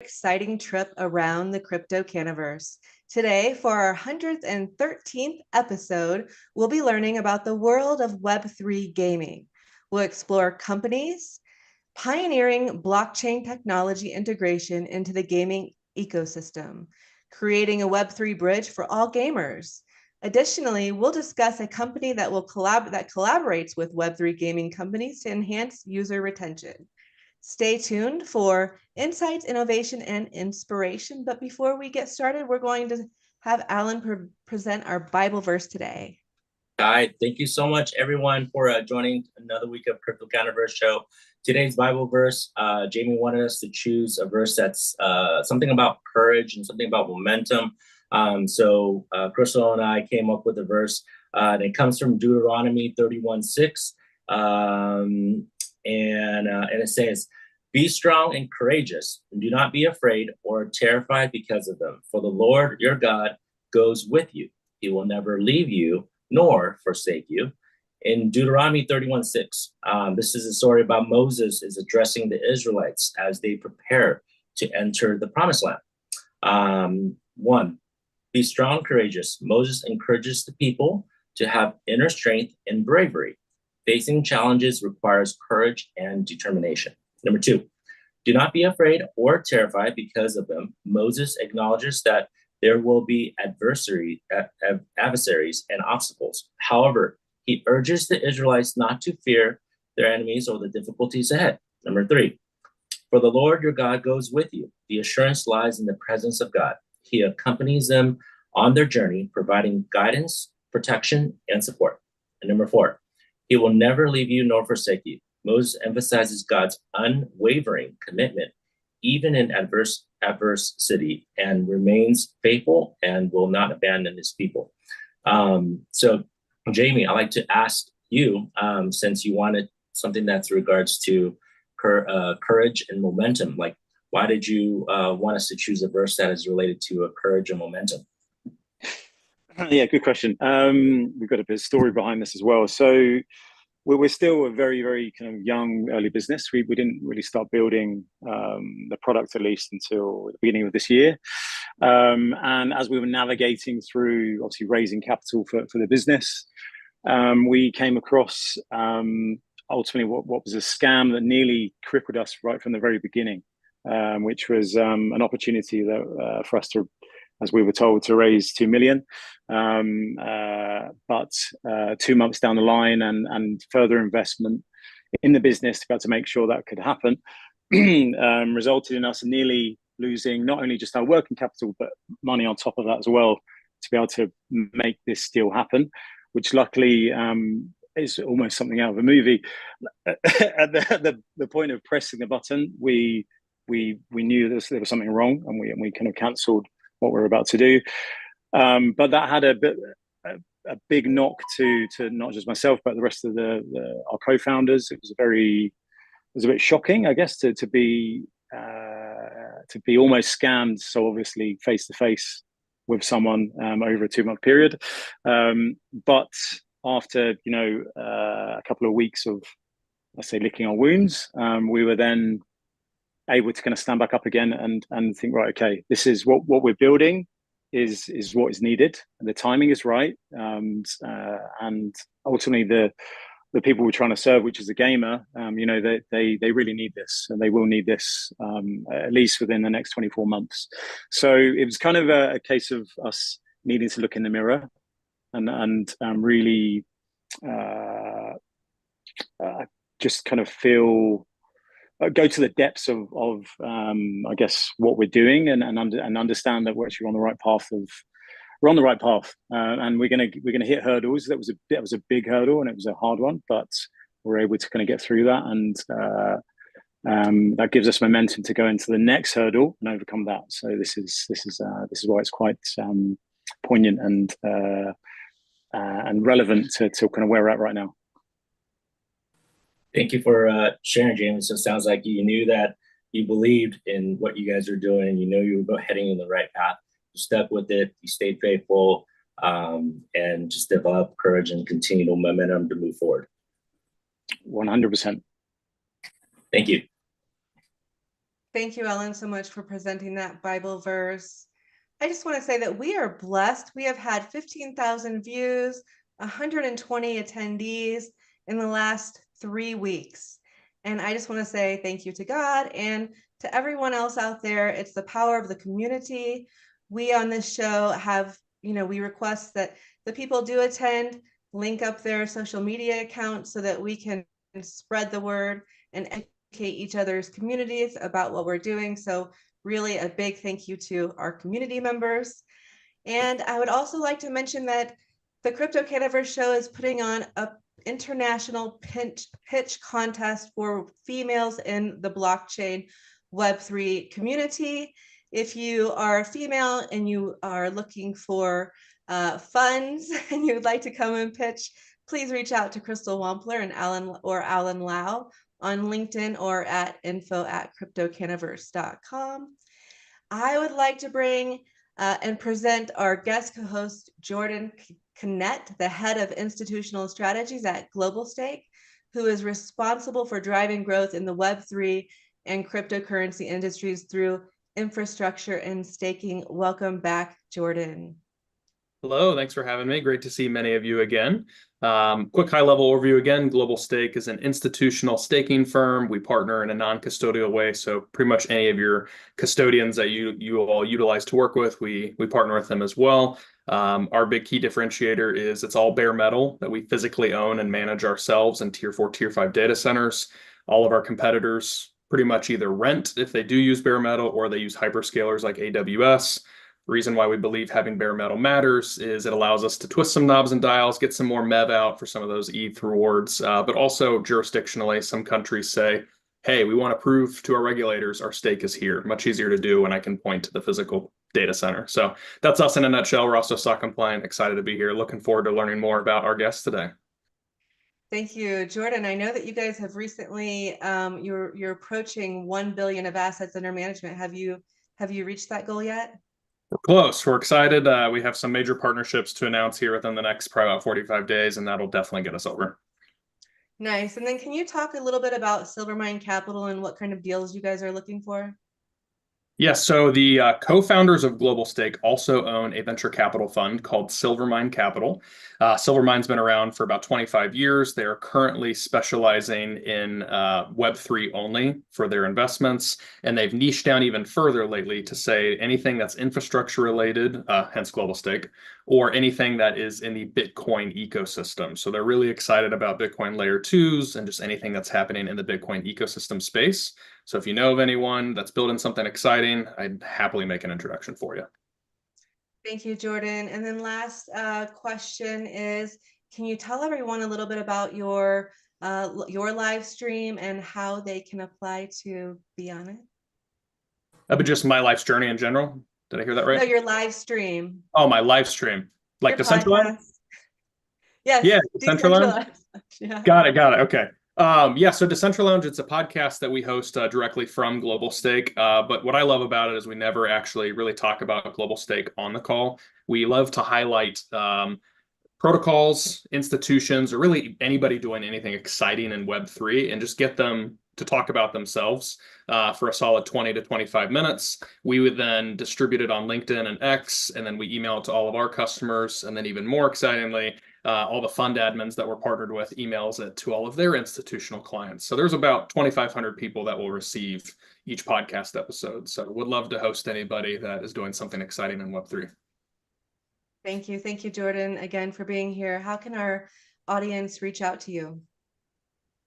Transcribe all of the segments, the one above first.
Exciting trip around the crypto canaverse. Today, for our 113th episode, we'll be learning about the world of Web3 gaming. We'll explore companies pioneering blockchain technology integration into the gaming ecosystem, creating a Web3 bridge for all gamers. Additionally, we'll discuss a company that collaborates with Web3 gaming companies to enhance user retention. Stay tuned for insights, innovation, and inspiration. But before we get started, we're going to have Alan present our Bible verse today. All right, thank you so much, everyone, for joining another week of Crypto Counterverse Show. Today's Bible verse, Jamie wanted us to choose a verse that's something about courage and something about momentum. So Crystal and I came up with a verse, and it comes from Deuteronomy 31:6. And it says, "Be strong and courageous, and do not be afraid or terrified because of them. For the Lord your God goes with you. He will never leave you nor forsake you." In Deuteronomy 31:6, this is a story about Moses is addressing the Israelites as they prepare to enter the promised land. One, be strong, courageous. Moses encourages the people to have inner strength and bravery. Facing challenges requires courage and determination. Number two, do not be afraid or terrified because of them. Moses acknowledges that there will be adversaries and obstacles. However, he urges the Israelites not to fear their enemies or the difficulties ahead. Number three, for the Lord your God goes with you. The assurance lies in the presence of God. He accompanies them on their journey, providing guidance, protection, and support. And number four, he will never leave you nor forsake you. Moses emphasizes God's unwavering commitment, even in adversity, and remains faithful and will not abandon his people. So, Jamie, I'd like to ask you, since you wanted something that's regards to courage and momentum, like why did you want us to choose a verse that is related to courage and momentum? Yeah, good question. We've got a bit of story behind this as well. So we're still a very, very kind of young, early business. We didn't really start building the product at least until the beginning of this year. And as we were navigating through, obviously, raising capital for the business, we came across ultimately what was a scam that nearly crippled us right from the very beginning, which was an opportunity that for us to, as we were told, to raise 2 million. But 2 months down the line and further investment in the business to be able to make sure that could happen resulted in us nearly losing not only just our working capital, but money on top of that as well to be able to make this deal happen, which luckily is almost something out of a movie. At the point of pressing the button, we knew there was something wrong, and we kind of cancelled what we were about to do. But that had a big knock to not just myself, but the rest of our co-founders. It was a bit shocking, I guess, to be almost scammed so obviously face to face with someone over a 2-month period. But after a couple of weeks of, let's say, licking our wounds, we were then able to kind of stand back up again and think, right, okay, this is what we're building is what is needed, and the timing is right, and ultimately the people we're trying to serve, which is the gamer, they really need this, and they will need this at least within the next 24 months. So it was kind of a case of us needing to look in the mirror and really just kind of go to the depths of I guess what we're doing and understand that we're actually on the right path and we're gonna hit hurdles. That was a big hurdle, and it was a hard one, but we're able to kind of get through that, and that gives us momentum to go into the next hurdle and overcome that. So this is why it's quite poignant and relevant to kind of where we're at right now. Thank you for sharing, James. So it sounds like you knew that you believed in what you guys are doing. You know you were heading in the right path. You stuck with it. You stayed faithful, and just develop courage and continue the momentum to move forward. 100%. Thank you. Thank you, Ellen, so much for presenting that Bible verse. I just want to say that we are blessed. We have had 15,000 views, 120 attendees in the last 3 weeks. And I just want to say thank you to God and to everyone else out there. It's the power of the community. We on this show have, we request that the people do attend, link up their social media accounts so that we can spread the word and educate each other's communities about what we're doing. So really a big thank you to our community members. And I would also like to mention that the Crypto Canaverse show is putting on a international pitch contest for females in the blockchain Web3 community. If you are a female and you are looking for funds and you would like to come and pitch, please reach out to Crystal Wampler and Alan Lau on LinkedIn or at info@cryptocanaverse.com. I would like to bring and present our guest co-host, Jordan Cannett, the head of institutional strategies at Global Stake, who is responsible for driving growth in the Web3 and cryptocurrency industries through infrastructure and staking. Welcome back, Jordan. Hello, thanks for having me. Great to see many of you again. Quick high-level overview again. Global Stake is an institutional staking firm. We partner in a non-custodial way, so pretty much any of your custodians that you all utilize to work with, we partner with them as well. Our big key differentiator is it's all bare metal that we physically own and manage ourselves in Tier 4, Tier 5 data centers. All of our competitors pretty much either rent if they do use bare metal or they use hyperscalers like AWS. The reason why we believe having bare metal matters is it allows us to twist some knobs and dials, get some more MEV out for some of those ETH rewards, but also jurisdictionally, some countries say, hey, we want to prove to our regulators our stake is here. Much easier to do when I can point to the physical data center. So that's us in a nutshell. We're also SOC compliant, excited to be here. Looking forward to learning more about our guests today. Thank you, Jordan. I know that you guys have recently, you're approaching 1 billion of assets under management. Have you reached that goal yet? We're close. We're excited. We have some major partnerships to announce here within the next probably about 45 days, and that'll definitely get us over. Nice. And then can you talk a little bit about Silvermine Capital and what kind of deals you guys are looking for? Yes, so the co-founders of Global Stake also own a venture capital fund called Silvermine Capital. Silvermine's been around for about 25 years. They are currently specializing in Web3 only for their investments, and they've niched down even further lately to say anything that's infrastructure related, hence Global Stake, or anything that is in the Bitcoin ecosystem. So they're really excited about Bitcoin layer 2s and just anything that's happening in the Bitcoin ecosystem space. So if you know of anyone that's building something exciting, I'd happily make an introduction for you. Thank you, Jordan. And then last question is, can you tell everyone a little bit about your live stream and how they can apply to be on it? But just my life's journey in general. Did I hear that right? No, your live stream. Oh, my live stream. Like Decentraland? Yes. Yeah, Decentraland. Yeah. Got it. Okay. Yeah, so Decentraland, it's a podcast that we host directly from Global Stake. But what I love about it is we never actually really talk about Global Stake on the call. We love to highlight protocols, institutions, or really anybody doing anything exciting in Web3 and just get them to talk about themselves for a solid 20 to 25 minutes. We would then distribute it on LinkedIn and X, and then we email it to all of our customers. And then even more excitingly, all the fund admins that we're partnered with emails it to all of their institutional clients. So there's about 2,500 people that will receive each podcast episode. So would love to host anybody that is doing something exciting in Web3. Thank you. Thank you, Jordan, again for being here. How can our audience reach out to you?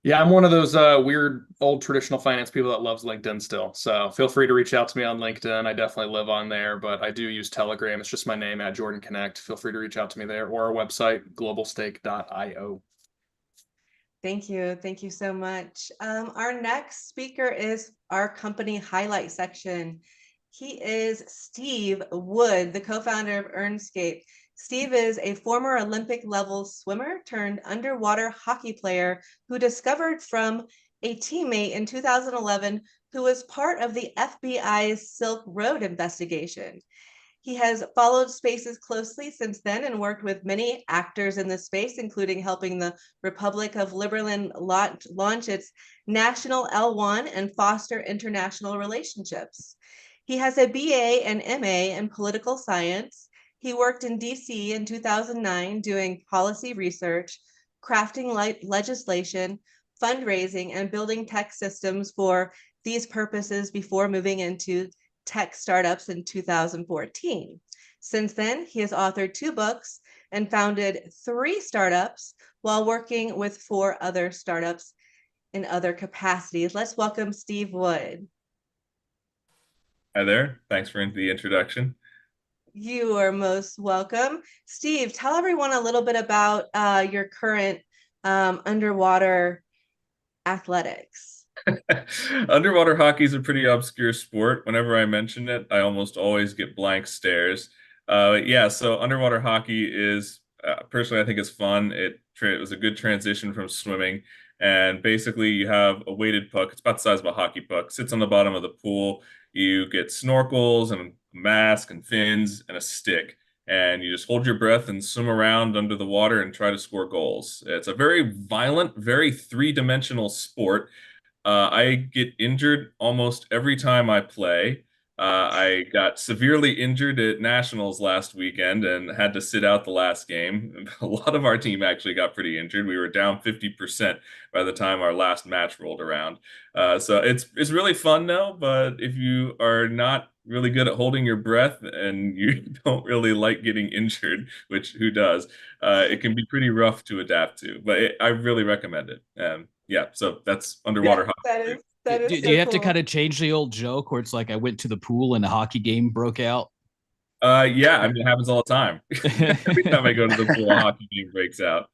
Yeah, I'm one of those weird old traditional finance people that loves LinkedIn still. So feel free to reach out to me on LinkedIn. I definitely live on there, but I do use Telegram. It's just my name at Jordan Connect. Feel free to reach out to me there or our website, globalstake.io. Thank you. Thank you so much. Our next speaker is our company highlight section. He is Steve Wood, the co-founder of Earnscape. Steve is a former Olympic level swimmer turned underwater hockey player who discovered from a teammate in 2011 who was part of the FBI's Silk Road investigation. He has followed spaces closely since then and worked with many actors in the space, including helping the Republic of Liberland launch its national L1 and foster international relationships. He has a BA and MA in political science. He worked in DC in 2009 doing policy research, crafting legislation, fundraising, and building tech systems for these purposes before moving into tech startups in 2014. Since then, he has authored 2 books and founded 3 startups while working with 4 other startups in other capacities. Let's welcome Steve Wood. Hi there. Thanks for the introduction. You are most welcome. Steve, tell everyone a little bit about your current underwater athletics. Underwater hockey is a pretty obscure sport. Whenever I mention it, I almost always get blank stares. Yeah, so underwater hockey is, personally, I think it's fun. It was a good transition from swimming. And basically, you have a weighted puck. It's about the size of a hockey puck. Sits on the bottom of the pool. You get snorkels and a mask and fins and a stick. And you just hold your breath and swim around under the water and try to score goals. It's a very violent, very three-dimensional sport. I get injured almost every time I play. I got severely injured at Nationals last weekend and had to sit out the last game. A lot of our team actually got pretty injured. We were down 50% by the time our last match rolled around. So it's really fun though, but if you are not really good at holding your breath and you don't really like getting injured, which who does, it can be pretty rough to adapt to, but I really recommend it. Yeah, so that's underwater hockey. That is Do so you have to cool. kind of change the old joke where it's like I went to the pool and a hockey game broke out? Yeah, I mean, it happens all the time. Every time I go to the pool, a hockey game breaks out.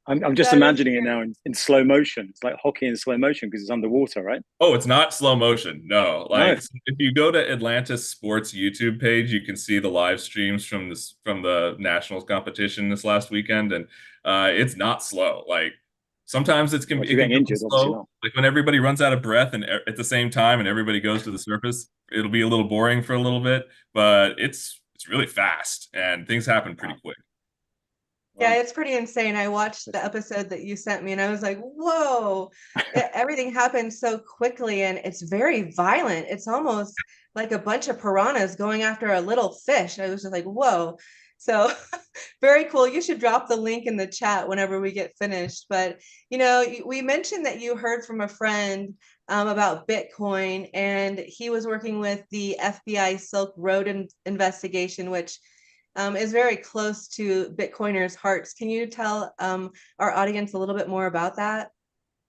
I'm just imagining it now in slow motion. It's like hockey in slow motion because it's underwater, right? Oh, it's not slow motion. No, like No. if you go to Atlantis Sports YouTube page, you can see the live streams from the Nationals competition this last weekend, and it's not slow. Like sometimes Well, if it you're can getting be injured, obviously slow. not. Like when everybody runs out of breath and at the same time, and everybody goes to the surface, it'll be a little boring for a little bit, but it's really fast and things happen pretty quick. Yeah, it's pretty insane. I watched the episode that you sent me and I was like, whoa, everything happened so quickly and it's very violent. It's almost like a bunch of piranhas going after a little fish. I was just like, whoa. So very cool. You should drop the link in the chat whenever we get finished. But, we mentioned that you heard from a friend about Bitcoin, and he was working with the FBI Silk Road investigation, which is very close to Bitcoiners' hearts. Can you tell our audience a little bit more about that?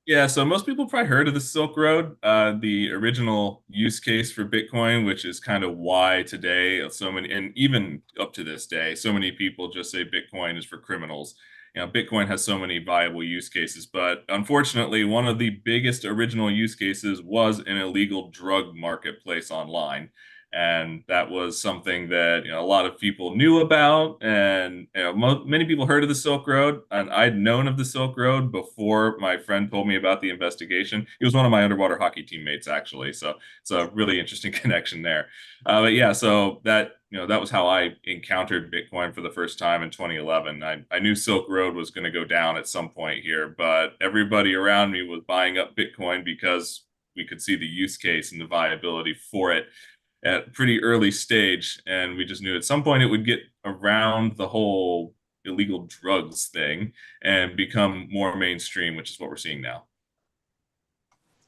Yeah, so most people probably heard of the Silk Road, the original use case for Bitcoin, which is kind of why today so many, and even up to this day, so many people just say Bitcoin is for criminals. Bitcoin has so many viable use cases, but unfortunately, one of the biggest original use cases was an illegal drug marketplace online. And that was something that a lot of people knew about, and many people heard of the Silk Road. And I'd known of the Silk Road before my friend told me about the investigation. He was one of my underwater hockey teammates, actually, so it's a really interesting connection there. But yeah, so that that was how I encountered Bitcoin for the first time in 2011. I knew Silk Road was going to go down at some point here, but everybody around me was buying up Bitcoin because we could see the use case and the viability for it at a pretty early stage, and we just knew at some point it would get around the whole illegal drugs thing and become more mainstream, which is what we're seeing now.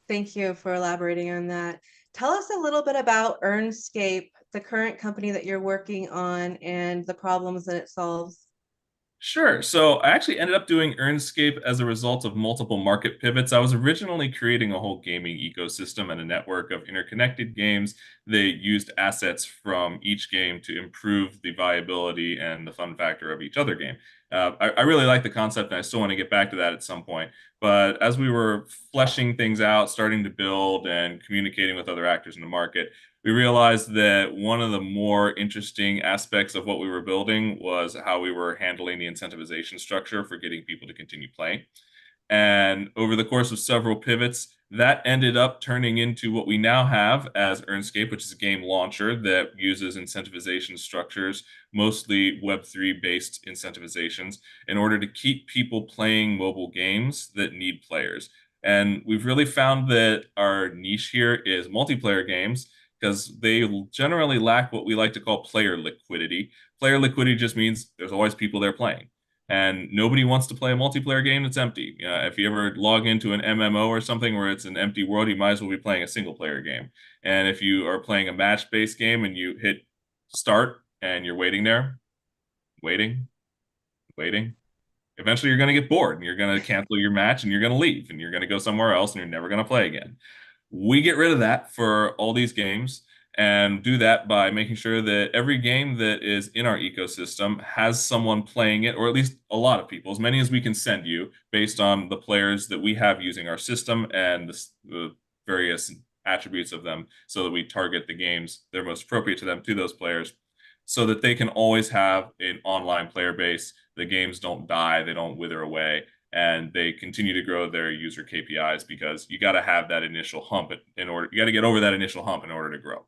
Thank you for elaborating on that. Tell us a little bit about Earnscape, the current company that you're working on, and the problems that it solves. Sure. So I actually ended up doing Earnscape as a result of multiple market pivots. I was originally creating a whole gaming ecosystem and a network of interconnected games that used assets from each game to improve the viability and the fun factor of each other game. I really like the concept, and I still want to get back to that at some point. But as we were fleshing things out, starting to build and communicating with other actors in the market, we realized that one of the more interesting aspects of what we were building was how we were handling the incentivization structure for getting people to continue playing. And over the course of several pivots, that ended up turning into what we now have as Earnscape, which is a game launcher that uses incentivization structures, mostly Web3 based incentivizations, in order to keep people playing mobile games that need players. And we've really found that our niche here is multiplayer games because they generally lack what we like to call player liquidity. Player liquidity just means there's always people there playing. And nobody wants to play a multiplayer game that's empty. If you ever log into an MMO or something where it's an empty world, you might as well be playing a single player game. And if you are playing a match-based game and you hit start and you're waiting there, waiting, waiting, eventually you're going to get bored and you're going to cancel your match and you're going to leave and you're going to go somewhere else and you're never going to play again. We get rid of that for all these games and do that by making sure that every game that is in our ecosystem has someone playing it, or at least a lot of people, as many as we can send you based on the players that we have using our system and the various attributes of them, so that we target the games that are most appropriate to them to those players, so that they can always have an online player base. The games don't die, they don't wither away, and they continue to grow their user KPIs, because you got to have that initial hump in order. You got to get over that initial hump in order to grow.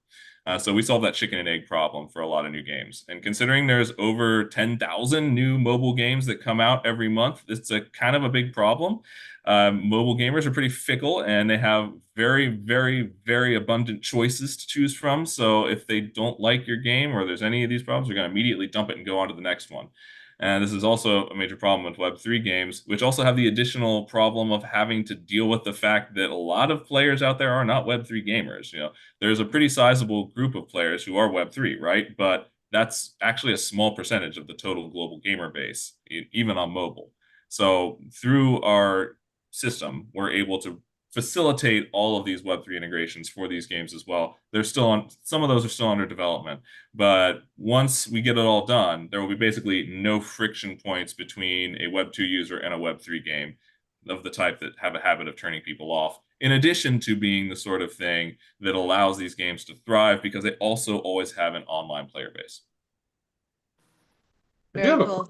So we solve that chicken and egg problem for a lot of new games. And considering there's over 10,000 new mobile games that come out every month, it's a kind of a big problem. Mobile gamers are pretty fickle and they have very, very, very abundant choices to choose from. So if they don't like your game or there's any of these problems, they're going to immediately dump it and go on to the next one. And this is also a major problem with Web3 games, which also have the additional problem of having to deal with the fact that a lot of players out there are not Web3 gamers. There's a pretty sizable group of players who are Web3, right? But that's actually a small percentage of the total global gamer base, even on mobile. So through our system, we're able to facilitate all of these Web3 integrations for these games as well. They're still on, some of those are still under development, but once we get it all done, there will be basically no friction points between a Web2 user and a Web3 game of the type that have a habit of turning people off, in addition to being the sort of thing that allows these games to thrive because they also always have an online player base. Very cool.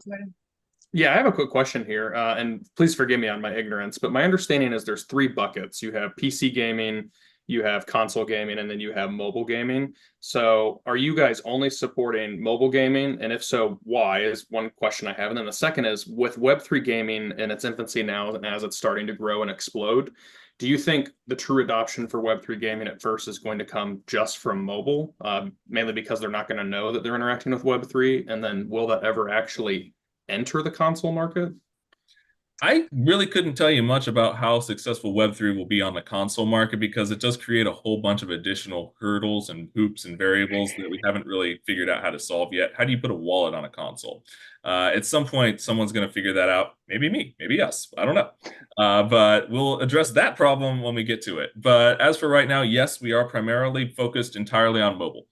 Yeah, I have a quick question here, and please forgive me on my ignorance, but my understanding is there's three buckets. You have PC gaming, you have console gaming, and then you have mobile gaming. So are you guys only supporting mobile gaming? And if so, why is one question I have. And then the second is, with Web3 gaming in its infancy now, and as it's starting to grow and explode, do you think the true adoption for Web3 gaming at first is going to come just from mobile, mainly because they're not going to know that they're interacting with Web3? And then will that ever actually enter the console market? I really couldn't tell you much about how successful Web3 will be on the console market, because it does create a whole bunch of additional hurdles and hoops and variables that we haven't really figured out how to solve yet. How do you put a wallet on a console? At some point, someone's going to figure that out. Maybe me, maybe us. I don't know. But we'll address that problem when we get to it. But as for right now, yes, we are primarily focused entirely on mobile.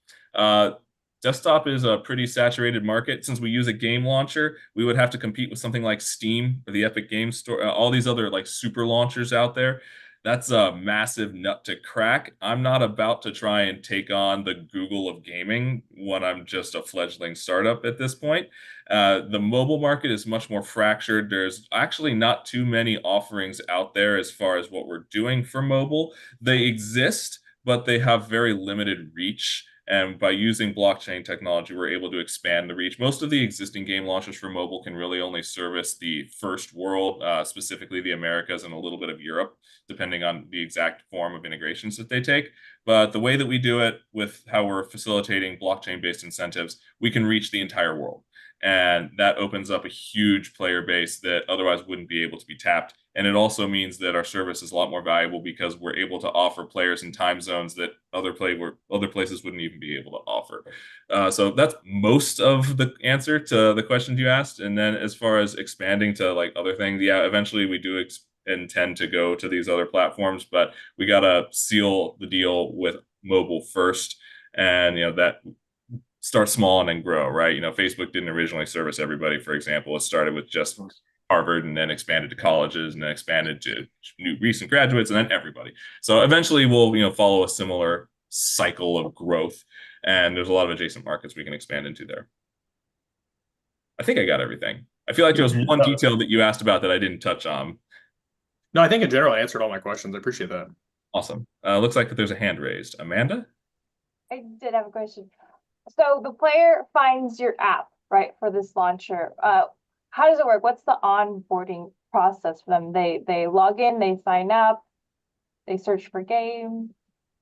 Desktop is a pretty saturated market. Since we use a game launcher, we would have to compete with something like Steam or the Epic Games Store, all these other like super launchers out there. That's a massive nut to crack. I'm not about to try and take on the Google of gaming when I'm just a fledgling startup at this point. The mobile market is much more fractured. There's actually not too many offerings out there as far as what we're doing for mobile. They exist, but they have very limited reach. And by using blockchain technology, we're able to expand the reach. Most of the existing game launchers for mobile can really only service the first world, specifically the Americas and a little bit of Europe, depending on the exact form of integrations that they take. But the way that we do it with how we're facilitating blockchain-based incentives, we can reach the entire world. And that opens up a huge player base that otherwise wouldn't be able to be tapped. And it also means that our service is a lot more valuable because we're able to offer players in time zones that other places wouldn't even be able to offer. So that's most of the answer to the questions you asked. And then as far as expanding to like other things, yeah, eventually we do intend to go to these other platforms, but we got to seal the deal with mobile first. And, that start small and then grow, right? Facebook didn't originally service everybody, for example. It started with just Harvard and then expanded to colleges and then expanded to new recent graduates and then everybody. So eventually we'll, follow a similar cycle of growth, and there's a lot of adjacent markets we can expand into there. I think I got everything. I feel like there was one detail that you asked about that I didn't touch on. No, I think in general I answered all my questions. I appreciate that. Awesome. Looks like there's a hand raised. Amanda? I did have a question. So the player finds your app, right, for this launcher. How does it work? What's the onboarding process for them? They log in, they sign up, they search for game.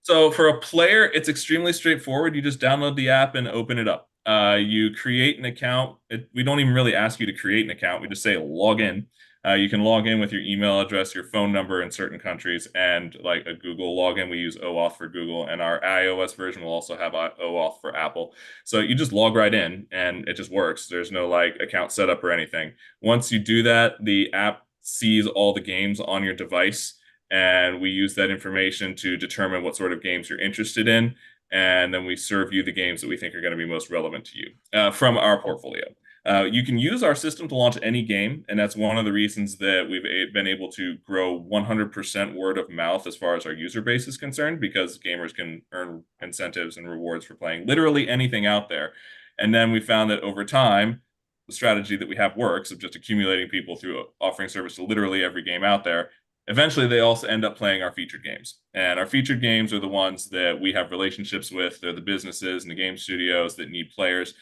So for a player, it's extremely straightforward. You just download the app and open it up. You create an account. We don't even really ask you to create an account. We just say log in. You can log in with your email address, your phone number in certain countries, and like a Google login. We use OAuth for Google, and our iOS version will also have OAuth for Apple. So you just log right in, and it just works. There's no like account setup or anything. Once you do that, the app sees all the games on your device, and we use that information to determine what sort of games you're interested in, and then we serve you the games that we think are going to be most relevant to you from our portfolio. You can use our system to launch any game, and that's one of the reasons that we've been able to grow 100% word of mouth as far as our user base is concerned, because gamers can earn incentives and rewards for playing literally anything out there. And then we found that over time, the strategy that we have works of just accumulating people through offering service to literally every game out there. Eventually, they also end up playing our featured games. And our featured games are the ones that we have relationships with. They're the businesses and the game studios that need players.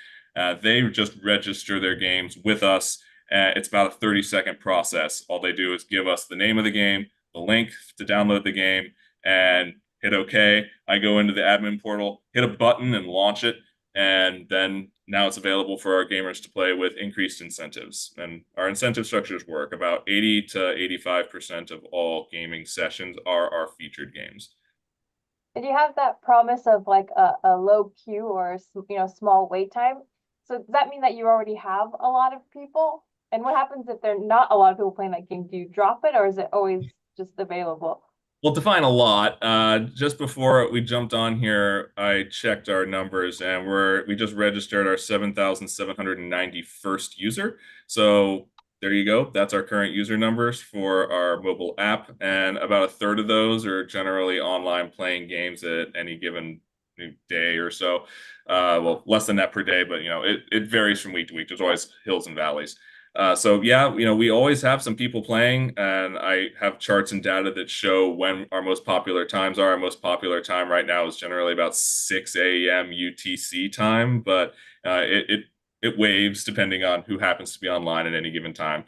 They just register their games with us. It's about a 30-second process. All they do is give us the name of the game, the link to download the game, and hit OK. I go into the admin portal, hit a button, and launch it. And then now it's available for our gamers to play with increased incentives. And our incentive structures work. About 80 to 85% of all gaming sessions are our featured games. Did you have that promise of like a low queue or small wait time? So does that mean that you already have a lot of people? And what happens if there are not a lot of people playing that game? Do you drop it, or is it always just available? Well, define a lot. Just before we jumped on here, I checked our numbers, and we just registered our 7,791st user. So there you go. That's our current user numbers for our mobile app, and about a third of those are generally online playing games at any given day or so. Well, less than that per day, but it varies from week to week. There's always hills and valleys. So yeah, we always have some people playing, and I have charts and data that show when our most popular times are. Our most popular time right now is generally about 6 a.m. UTC time, but it waves depending on who happens to be online at any given time.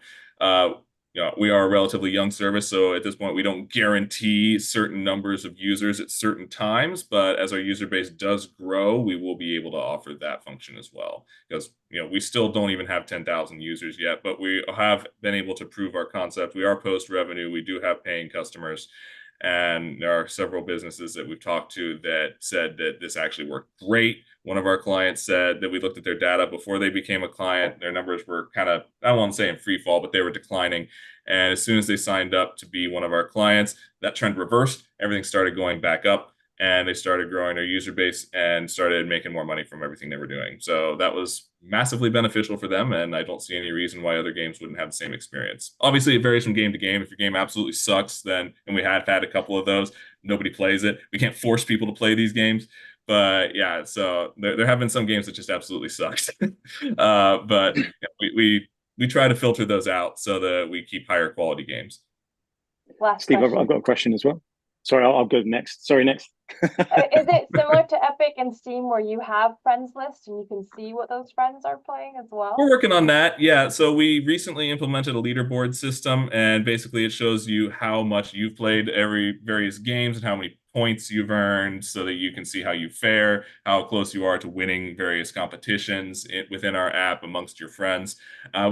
We are a relatively young service, so at this point, we don't guarantee certain numbers of users at certain times, but as our user base does grow, we will be able to offer that function as well. Because, we still don't even have 10,000 users yet, but we have been able to prove our concept. We are post-revenue. We do have paying customers, and there are several businesses that we've talked to that said that this actually worked great. One of our clients said that we looked at their data before they became a client. Their numbers were kind of, I don't want to say in free fall, but they were declining. And as soon as they signed up to be one of our clients, that trend reversed. Everything started going back up, and they started growing their user base and started making more money from everything they were doing. So that was massively beneficial for them, and I don't see any reason why other games wouldn't have the same experience. Obviously, it varies from game to game. If your game absolutely sucks, then, and we have had a couple of those, nobody plays it. We can't force people to play these games. But yeah, so there have been some games that just absolutely sucked. But we try to filter those out so that we keep higher quality games. Steve, I've got a question as well. Sorry, I'll go next. Sorry, next. Is it similar to Epic and Steam where you have friends lists and you can see what those friends are playing as well? We're working on that. Yeah. So we recently implemented a leaderboard system, and basically it shows you how much you've played every various games and how many points you've earned, so that you can see how you fare, how close you are to winning various competitions within our app amongst your friends.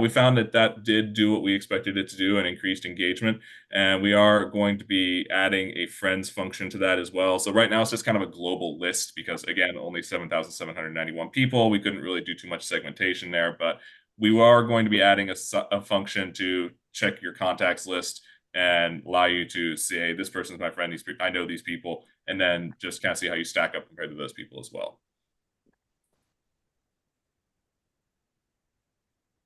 We found that did do what we expected it to do and increased engagement. And we are going to be adding a friends function to that as well. So right now it's just kind of a global list because, again, only 7,791 people. We couldn't really do too much segmentation there, but we are going to be adding a function to check your contacts list and allow you to say, this person's my friend, I know these people, and then just kind of see how you stack up compared to those people as well.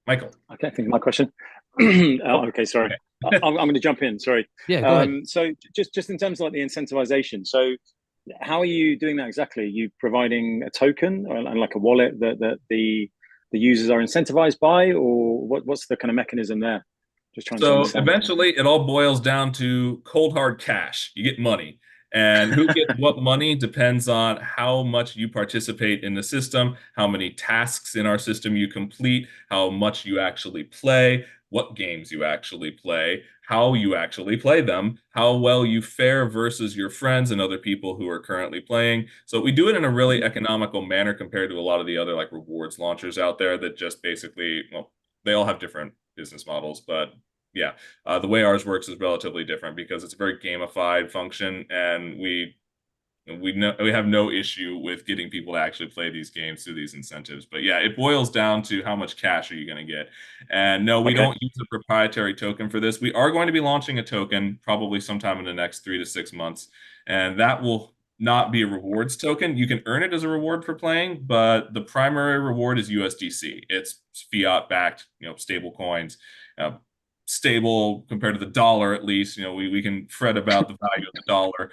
Michael. Okay, I think my question. Okay, sorry. Okay. I'm going to jump in, sorry. Yeah, go ahead. So just in terms of like the incentivization, so how are you doing that exactly? Are you providing a token and like a wallet that the users are incentivized by, or what's the kind of mechanism there? Just trying to So understand. eventually, it all boils down to cold hard cash. You get money. And who gets what money depends on how much you participate in the system, how many tasks in our system you complete, how much you actually play, what games you actually play, how you actually play them, how well you fare versus your friends and other people who are currently playing. So we do it in a really economical manner compared to a lot of the other like rewards launchers out there that just basically, well, they all have different business models, but yeah, the way ours works is relatively different because it's a very gamified function, and we have no issue with getting people to actually play these games through these incentives. But yeah, it boils down to how much cash are you going to get. And no, we don't use a proprietary token for this. We are going to be launching a token probably sometime in the next 3 to 6 months, and that will not be a rewards token. You can earn it as a reward for playing, but the primary reward is USDC. It's fiat backed, stable coins. Stable compared to the dollar, at least. We can fret about the value of the dollar,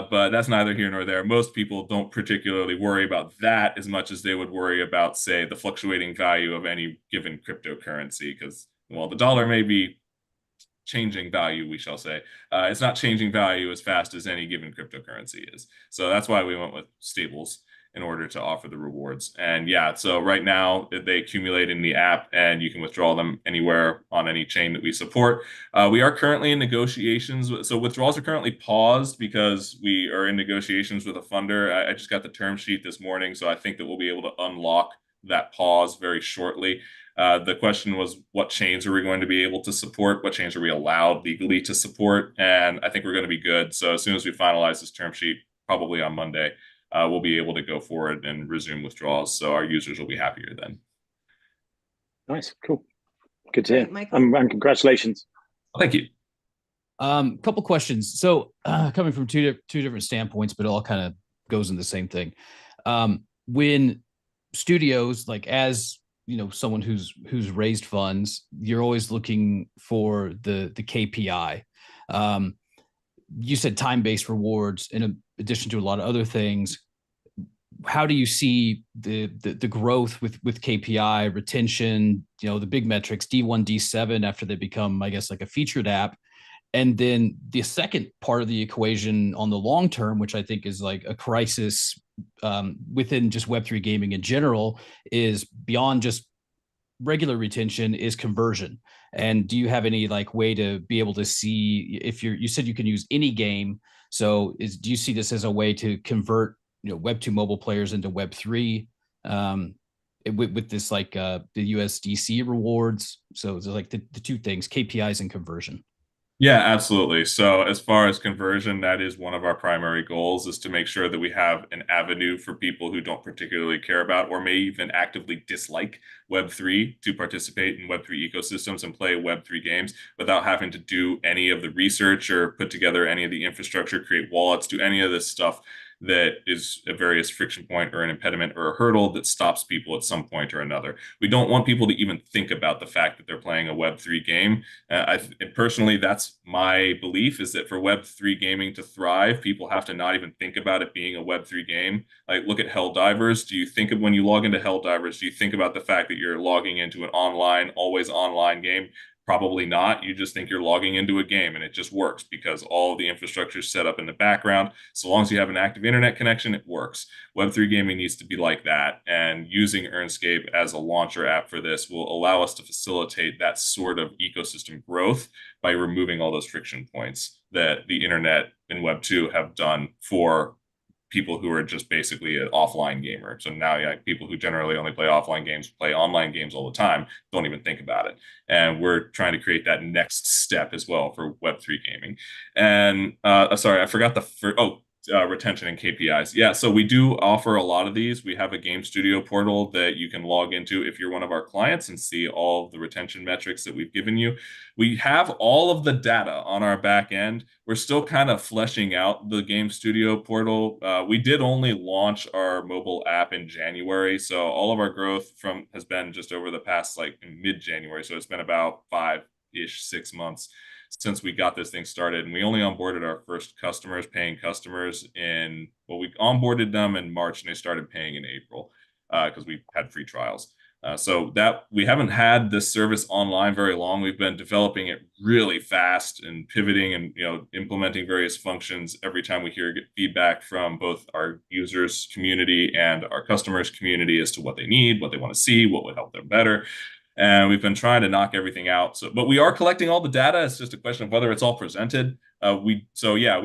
but that's neither here nor there. Most people don't particularly worry about that as much as they would worry about, say, the fluctuating value of any given cryptocurrency, because, well, the dollar may be changing value, we shall say. It's not changing value as fast as any given cryptocurrency is. So that's why we went with stables in order to offer the rewards. And yeah, so right now they accumulate in the app and you can withdraw them anywhere on any chain that we support. We are currently in negotiations. So withdrawals are currently paused because we are in negotiations with a funder. I just got the term sheet this morning, so I think that we'll be able to unlock that pause very shortly. The question was, what chains are we going to be able to support? What chains are we allowed legally to support? And I think we're going to be good. So as soon as we finalize this term sheet, probably on Monday, we'll be able to go forward and resume withdrawals. So our users will be happier then. Nice, cool, good to hear. Michael. And congratulations. Thank you. Couple questions. So coming from two different standpoints, but it all kind of goes in the same thing. When studios, like, as someone who's raised funds, you're always looking for the KPI. You said time-based rewards in addition to a lot of other things. How do you see the growth with KPI, retention, the big metrics, D1, D7, after they become, I guess, like a featured app? And then the second part of the equation on the long term, which I think is like a crisis within just Web3 gaming in general, is beyond just regular retention, is conversion. And do you have any way to be able to see if you said you can use any game? So do you see this as a way to convert Web2 mobile players into Web3 with this the USDC rewards? So it's like the two things, KPIs and conversion. Yeah, absolutely. So as far as conversion, that is one of our primary goals, is to make sure that we have an avenue for people who don't particularly care about or may even actively dislike Web3 to participate in Web3 ecosystems and play Web3 games without having to do any of the research or put together any of the infrastructure, create wallets, do any of this stuff that is a various friction point or an impediment or a hurdle that stops people at some point or another. We don't want people to even think about the fact that they're playing a Web3 game. Personally, that's my belief, is that for Web3 gaming to thrive, people have to not even think about it being a Web3 game. Like, look at Helldivers. Do you think of, when you log into Helldivers, do you think about the fact that you're logging into an online, always online game? Probably not. You just think you're logging into a game, and it just works because all of the infrastructure is set up in the background. So long as you have an active internet connection, it works. Web3 gaming needs to be like that, and using Earnscape as a launcher app for this will allow us to facilitate that sort of ecosystem growth by removing all those friction points that the internet and Web2 have done for people who are just basically an offline gamer. So now, yeah, people who generally only play offline games, play online games all the time, don't even think about it. And we're trying to create that next step as well for Web3 gaming. And sorry, I forgot retention and KPIs. Yeah, so we do offer a lot of these. We have a game studio portal that you can log into if you're one of our clients and see all of the retention metrics that we've given you. We have all of the data on our back end. We're still kind of fleshing out the game studio portal. We did only launch our mobile app in January, so all of our growth has been just over the past mid-January. So it's been about 5-ish, 6 months since we got this thing started. And we only onboarded our first customers, paying customers, we onboarded them in March and they started paying in April because we had free trials. So that we haven't had this service online very long. We've been developing it really fast and pivoting and implementing various functions every time we get feedback from both our users community and our customers community as to what they need, what they want to see, what would help them better. And we've been trying to knock everything out. But we are collecting all the data. It's just a question of whether it's all presented. We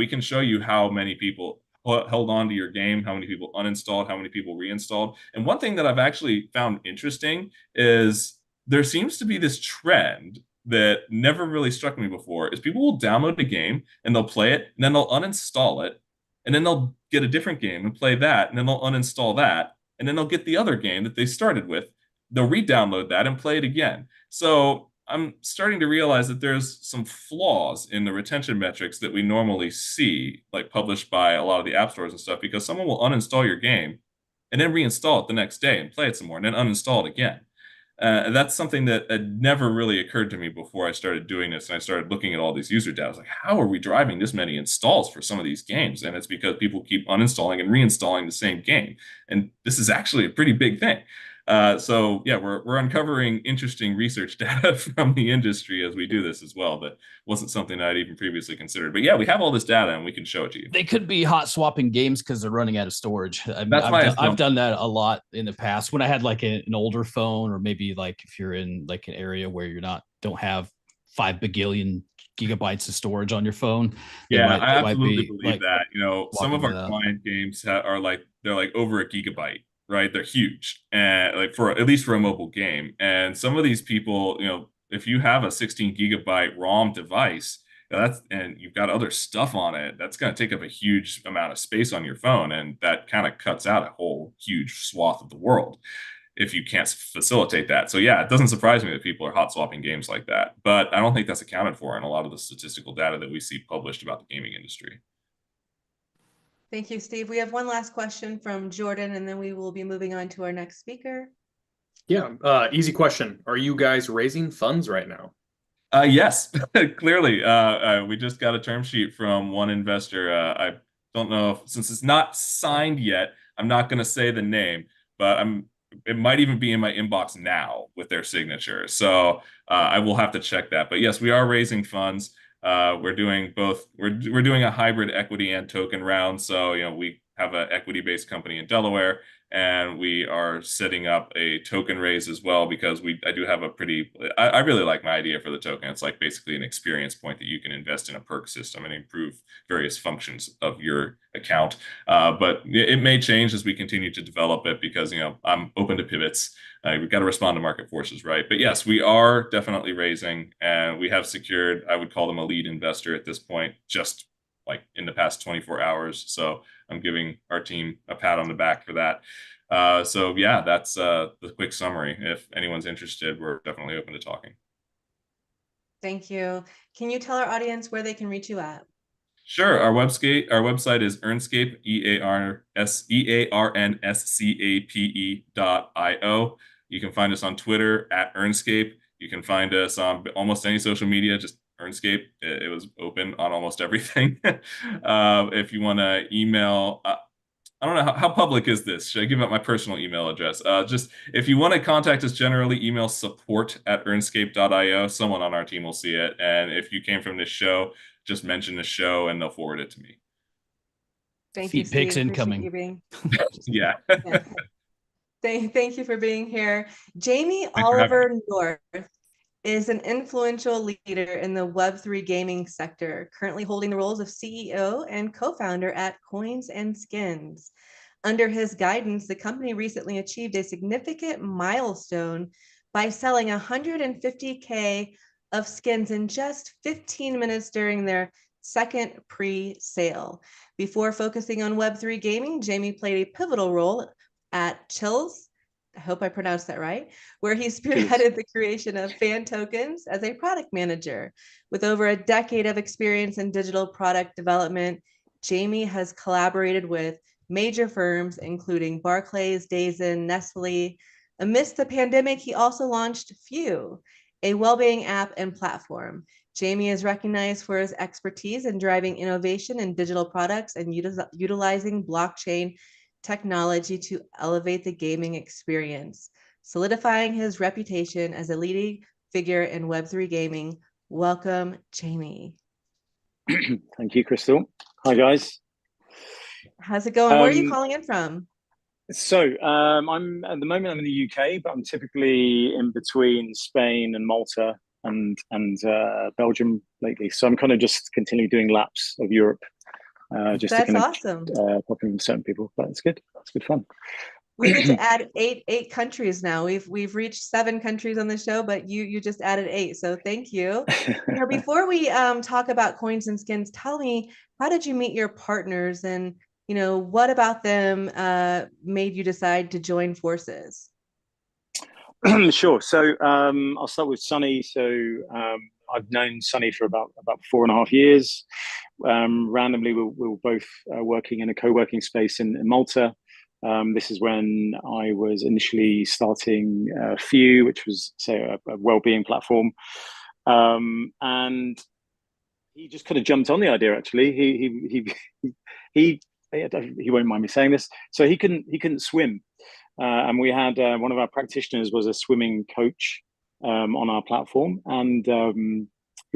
can show you how many people held on to your game, how many people uninstalled, how many people reinstalled. And one thing that I've actually found interesting is there seems to be this trend that never really struck me before, is people will download a game and they'll play it, and then they'll uninstall it, and then they'll get a different game and play that, and then they'll uninstall that, and then they'll get the other game that they started with. They'll re-download that and play it again. So I'm starting to realize that there's some flaws in the retention metrics that we normally see, like published by a lot of the app stores and stuff, because someone will uninstall your game and then reinstall it the next day and play it some more and then uninstall it again. That's something that had never really occurred to me before I started doing this, and I started looking at all these user data. I was like, how are we driving this many installs for some of these games? And it's because people keep uninstalling and reinstalling the same game. And this is actually a pretty big thing. So yeah, we're uncovering interesting research data from the industry as we do this as well. That wasn't something I'd even previously considered. But yeah, we have all this data and we can show it to you. They could be hot swapping games because they're running out of storage. I mean, I've done that a lot in the past when I had like an older phone, or maybe like if you're in like an area where don't have 5 bagillion gigabytes of storage on your phone. Yeah, I absolutely believe that. Some of our client games they're like over a gigabyte. Right, they're huge, and like at least for a mobile game. And some of these people, if you have a 16 gigabyte ROM device, and you've got other stuff on it, that's going to take up a huge amount of space on your phone, and that kind of cuts out a whole huge swath of the world if you can't facilitate that. So yeah, it doesn't surprise me that people are hot swapping games like that, but I don't think that's accounted for in a lot of the statistical data that we see published about the gaming industry. Thank you, Steve. We have one last question from Jordan, and then we will be moving on to our next speaker. Yeah, easy question. Are you guys raising funds right now? Yes, clearly. We just got a term sheet from one investor. I don't know since it's not signed yet, I'm not going to say the name, but it might even be in my inbox now with their signature. So I will have to check that. But yes, we are raising funds. We're doing both. We're doing a hybrid equity and token round. So we have an equity-based company in Delaware, and we are setting up a token raise as well, because I do have I really like my idea for the token. It's like basically an experience point that you can invest in a perk system and improve various functions of your account. But it may change as we continue to develop it, because I'm open to pivots. We've got to respond to market forces, right? But yes, we are definitely raising, and we have secured, I would call them a lead investor at this point, just like in the past 24 hours. So I'm giving our team a pat on the back for that. So yeah, that's the quick summary. If anyone's interested, we're definitely open to talking. Thank you. Can you tell our audience where they can reach you at? Sure. Our website is Earnscape, EARNSCAPE.io. You can find us on Twitter at Earnscape. You can find us on almost any social media, just Earnscape. It was open on almost everything. If you want to email, I don't know how public is this. Should I give out my personal email address? Just if you want to contact us, generally email support@earnscape.io. Someone on our team will see it. And if you came from this show, just mention the show and they'll forward it to me. Thank you, Steve. Pics incoming. Yeah. Thank you for being here. Jamie Oliver North is an influential leader in the Web3 gaming sector, currently holding the roles of CEO and co-founder at Coins and Skins. Under his guidance, the company recently achieved a significant milestone by selling 150K of skins in just 15 minutes during their second pre-sale. Before focusing on Web3 gaming, Jamie played a pivotal role at Chills, I hope I pronounced that right, where he spearheaded the creation of fan tokens as a product manager. With over a decade of experience in digital product development, Jamie has collaborated with major firms, including Barclays, Dazen, Nestle. Amidst the pandemic, he also launched Few, a well-being app and platform. Jamie is recognized for his expertise in driving innovation in digital products and utilizing blockchain technology to elevate the gaming experience. solidifying his reputation as a leading figure in Web3 gaming. Welcome, Jamie. Thank you, Crystal. Hi, guys. How's it going? Where are you calling in from? So I'm at the moment I'm in the UK, but I'm typically in between Spain and Malta and Belgium lately. So I'm kind of just continually doing laps of Europe, just That's to kind awesome. of pop in with certain people. But it's good. That's good fun. We need to add eight countries now. We've reached 7 countries on the show, but you just added 8. So thank you. Before we talk about coins and skins, tell me, how did you meet your partners, and what about them made you decide to join forces? Sure. So I'll start with Sunny. So I've known Sunny for about 4.5 years. Randomly, we were both working in a co-working space in Malta. This is when I was initially starting Few, which was, say, a well-being platform. And he just kind of jumped on the idea. Actually, he won't mind me saying this. So he couldn't swim, and we had one of our practitioners was a swimming coach on our platform, and he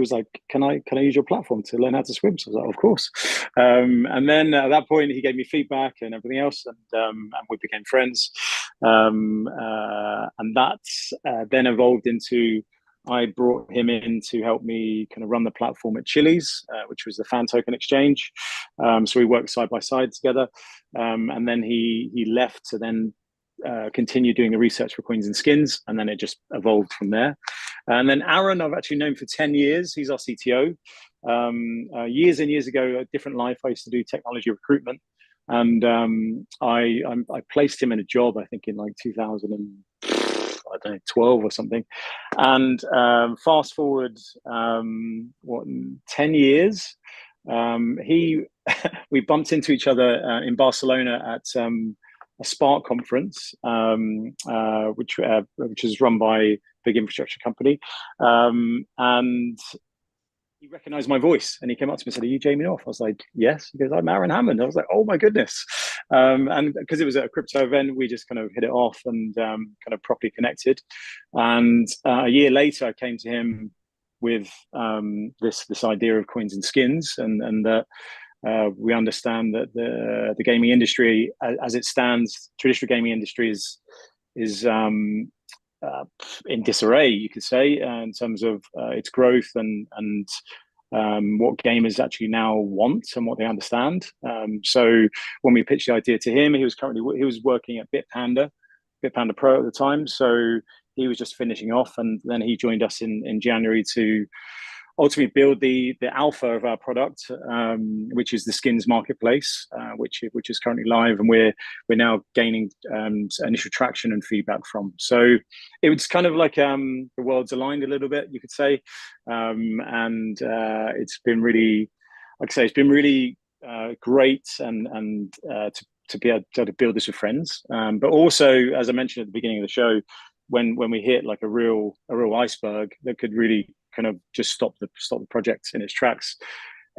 was like, "Can I use your platform to learn how to swim?" So I was like, "Of course." And then at that point, he gave me feedback and everything else, and we became friends. And that then evolved into, I brought him in to help me kind of run the platform at Chili's, which was the fan token exchange. So we worked side by side together, and then he left to then continue doing the research for Coins and Skins, and then it just evolved from there. And then Aaron, I've actually known for 10 years. He's our CTO. Years and years ago, a different life, I used to do technology recruitment, and I placed him in a job, I think in like 2012 or something. And fast forward 10 years, we bumped into each other in Barcelona at a Spark conference, which is run by a big infrastructure company, and he recognized my voice and he came up to me and said, "Are you Jamie North?" I was like, "Yes." He goes, "I'm Aaron Hammond." I was like, "Oh my goodness." And because it was at a crypto event, we just kind of hit it off and kind of properly connected. And a year later, I came to him with this idea of coins and skins, and that we understand that the gaming industry, as it stands, traditional gaming industry is in disarray, you could say, in terms of its growth and what gamers actually now want and what they understand. So when we pitched the idea to him, he was working at Bitpanda Pro at the time. So he was just finishing off, and then he joined us in January to ultimately build the alpha of our product, which is the skins marketplace, which is currently live, and we're now gaining initial traction and feedback from. So it was kind of like the worlds aligned a little bit, you could say, and it's been really, like I say, it's been really great and to be able to build this with friends, but also, as I mentioned at the beginning of the show, when we hit like a real iceberg that could really kind of just stop the project in its tracks.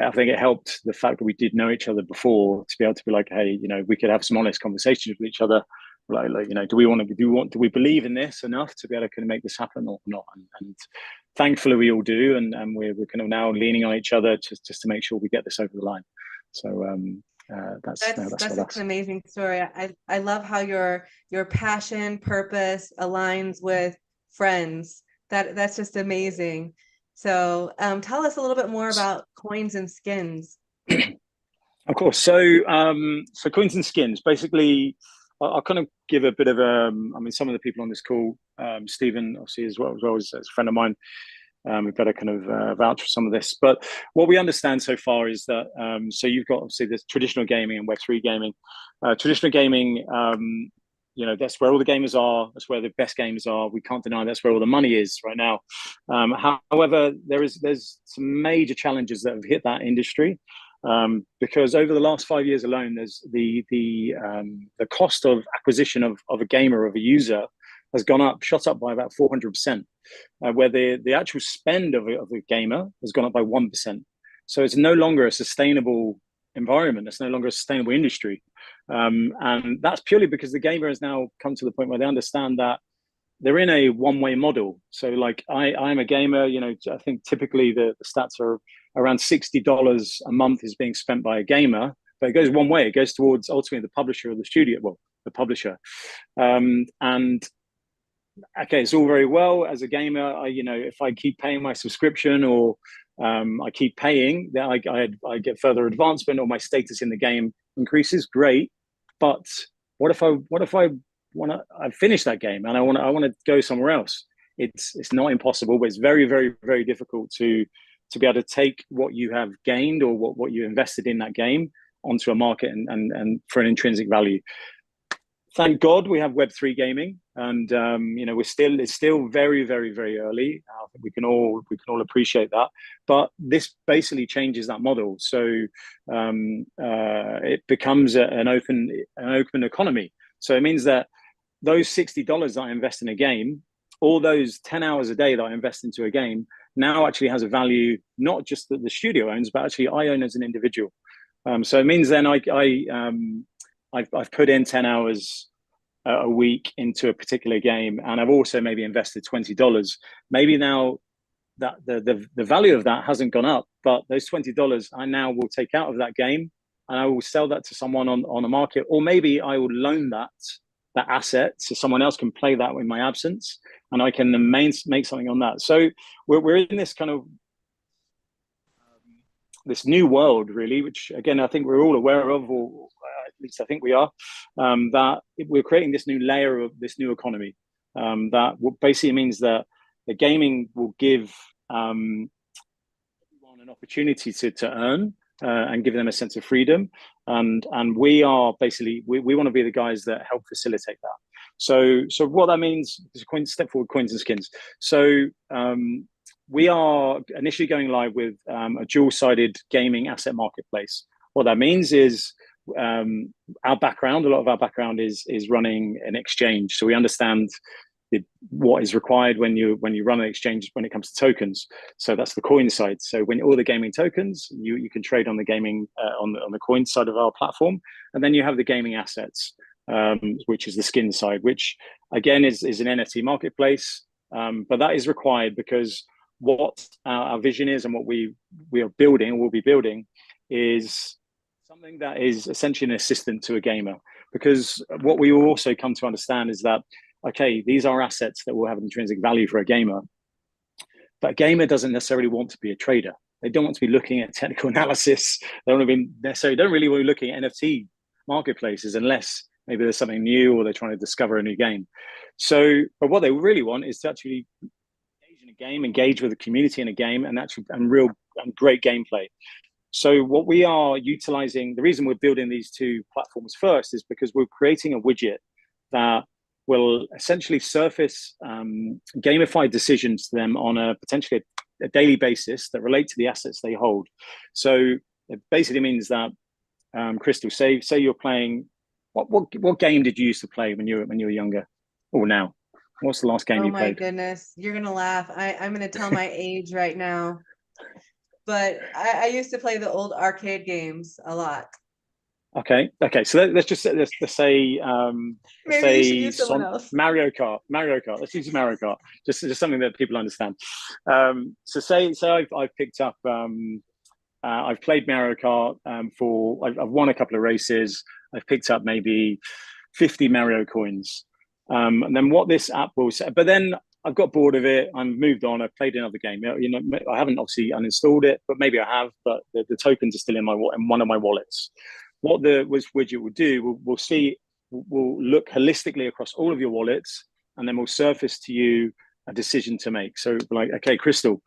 I think it helped the fact that we did know each other before to be able to be like, hey, we could have some honest conversations with each other, like do we believe in this enough to be able to kind of make this happen or not? And thankfully we all do, and we're kind of now leaning on each other just to make sure we get this over the line. So that's an amazing story. I love how your passion, purpose aligns with friends. That's just amazing. So tell us a little bit more about coins and skins. Of course. So coins and skins, basically, I'll kind of give a bit of some of the people on this call, Stephen, obviously, as well as a friend of mine, we've got to kind of vouch for some of this. But what we understand so far is that, so you've got obviously this traditional gaming and Web3 gaming. Traditional gaming, that's where all the gamers are. That's where the best gamers are. We can't deny that's where all the money is right now. However, there's some major challenges that have hit that industry, because over the last 5 years alone, there's the cost of acquisition of a gamer, of a user, has shot up by about 400%, where the actual spend of a gamer has gone up by 1%. So it's no longer a sustainable environment. It's no longer a sustainable industry. And that's purely because the gamer has now come to the point where they understand that they're in a one-way model. So like I'm a gamer, you know, I think typically the stats are around $60 a month is being spent by a gamer, but it goes one way. It goes towards ultimately the publisher or the studio, well, the publisher. And okay, it's all very well as a gamer. You know, if I keep paying my subscription or I keep paying, then I get further advancement or my status in the game increases. Great, but what if I I've finished that game and I want to go somewhere else? It's not impossible, but it's very, very, very difficult to be able to take what you have gained or what you invested in that game onto a market and for an intrinsic value. Thank God we have Web3 gaming, and you know, it's still very, very, very early. I think we can all appreciate that, but this basically changes that model. So it becomes an open economy. So it means that those $60 that I invest in a game, all those 10 hours a day that I invest into a game, now actually has a value not just that the studio owns, but actually I own as an individual. So it means then I've put in 10 hours a week into a particular game, and I've also maybe invested $20. Maybe now that the value of that hasn't gone up, but those $20 I now will take out of that game and I will sell that to someone on a market, or maybe I will loan that asset so someone else can play that in my absence, and I can make something on that. So we're in this kind of this new world, really, which again I think we're all aware of, or at least I think we are, that we're creating this new layer of this new economy that basically means that the gaming will give everyone an opportunity to earn and give them a sense of freedom, and we are basically we want to be the guys that help facilitate that. So what that means is a step forward, coins and skins. So we are initially going live with a dual-sided gaming asset marketplace. What that means is a lot of our background is running an exchange. So we understand what is required when you run an exchange when it comes to tokens. So that's the coin side. So when all the gaming tokens, you can trade on the gaming on the coin side of our platform, and then you have the gaming assets, which is the skin side, which again is an NFT marketplace. But that is required because what our vision is and what we are building, will be building, is something that is essentially an assistant to a gamer. Because what we will also come to understand is that, okay, these are assets that will have intrinsic value for a gamer, but a gamer doesn't necessarily want to be a trader. They don't want to be looking at technical analysis. They don't really want to be looking at NFT marketplaces unless maybe there's something new or they're trying to discover a new game. So, but what they really want is to actually engage with the community in a game, and great gameplay. So what we are utilizing, the reason we're building these two platforms first is because we're creating a widget that will essentially surface gamified decisions to them on potentially a daily basis that relate to the assets they hold. So it basically means that, Crystal, say you're playing, what game did you used to play when you were younger, or now? What's the last game you played? Oh my goodness, you're gonna laugh. I'm gonna tell my age right now, but I used to play the old arcade games a lot. Okay. So let's say Maybe you should use someone else. Mario Kart. Let's use Mario Kart. Just something that people understand. So I've picked up. I've played Mario Kart I've won a couple of races. I've picked up maybe 50 Mario coins. And then what this app will say, but then I've got bored of it. I've moved on. I've played another game. You know, I haven't obviously uninstalled it, but maybe I have. But the tokens are still in one of my wallets. What the widget will do, we'll look holistically across all of your wallets, and then we'll surface to you a decision to make. So, like, okay, Crystal,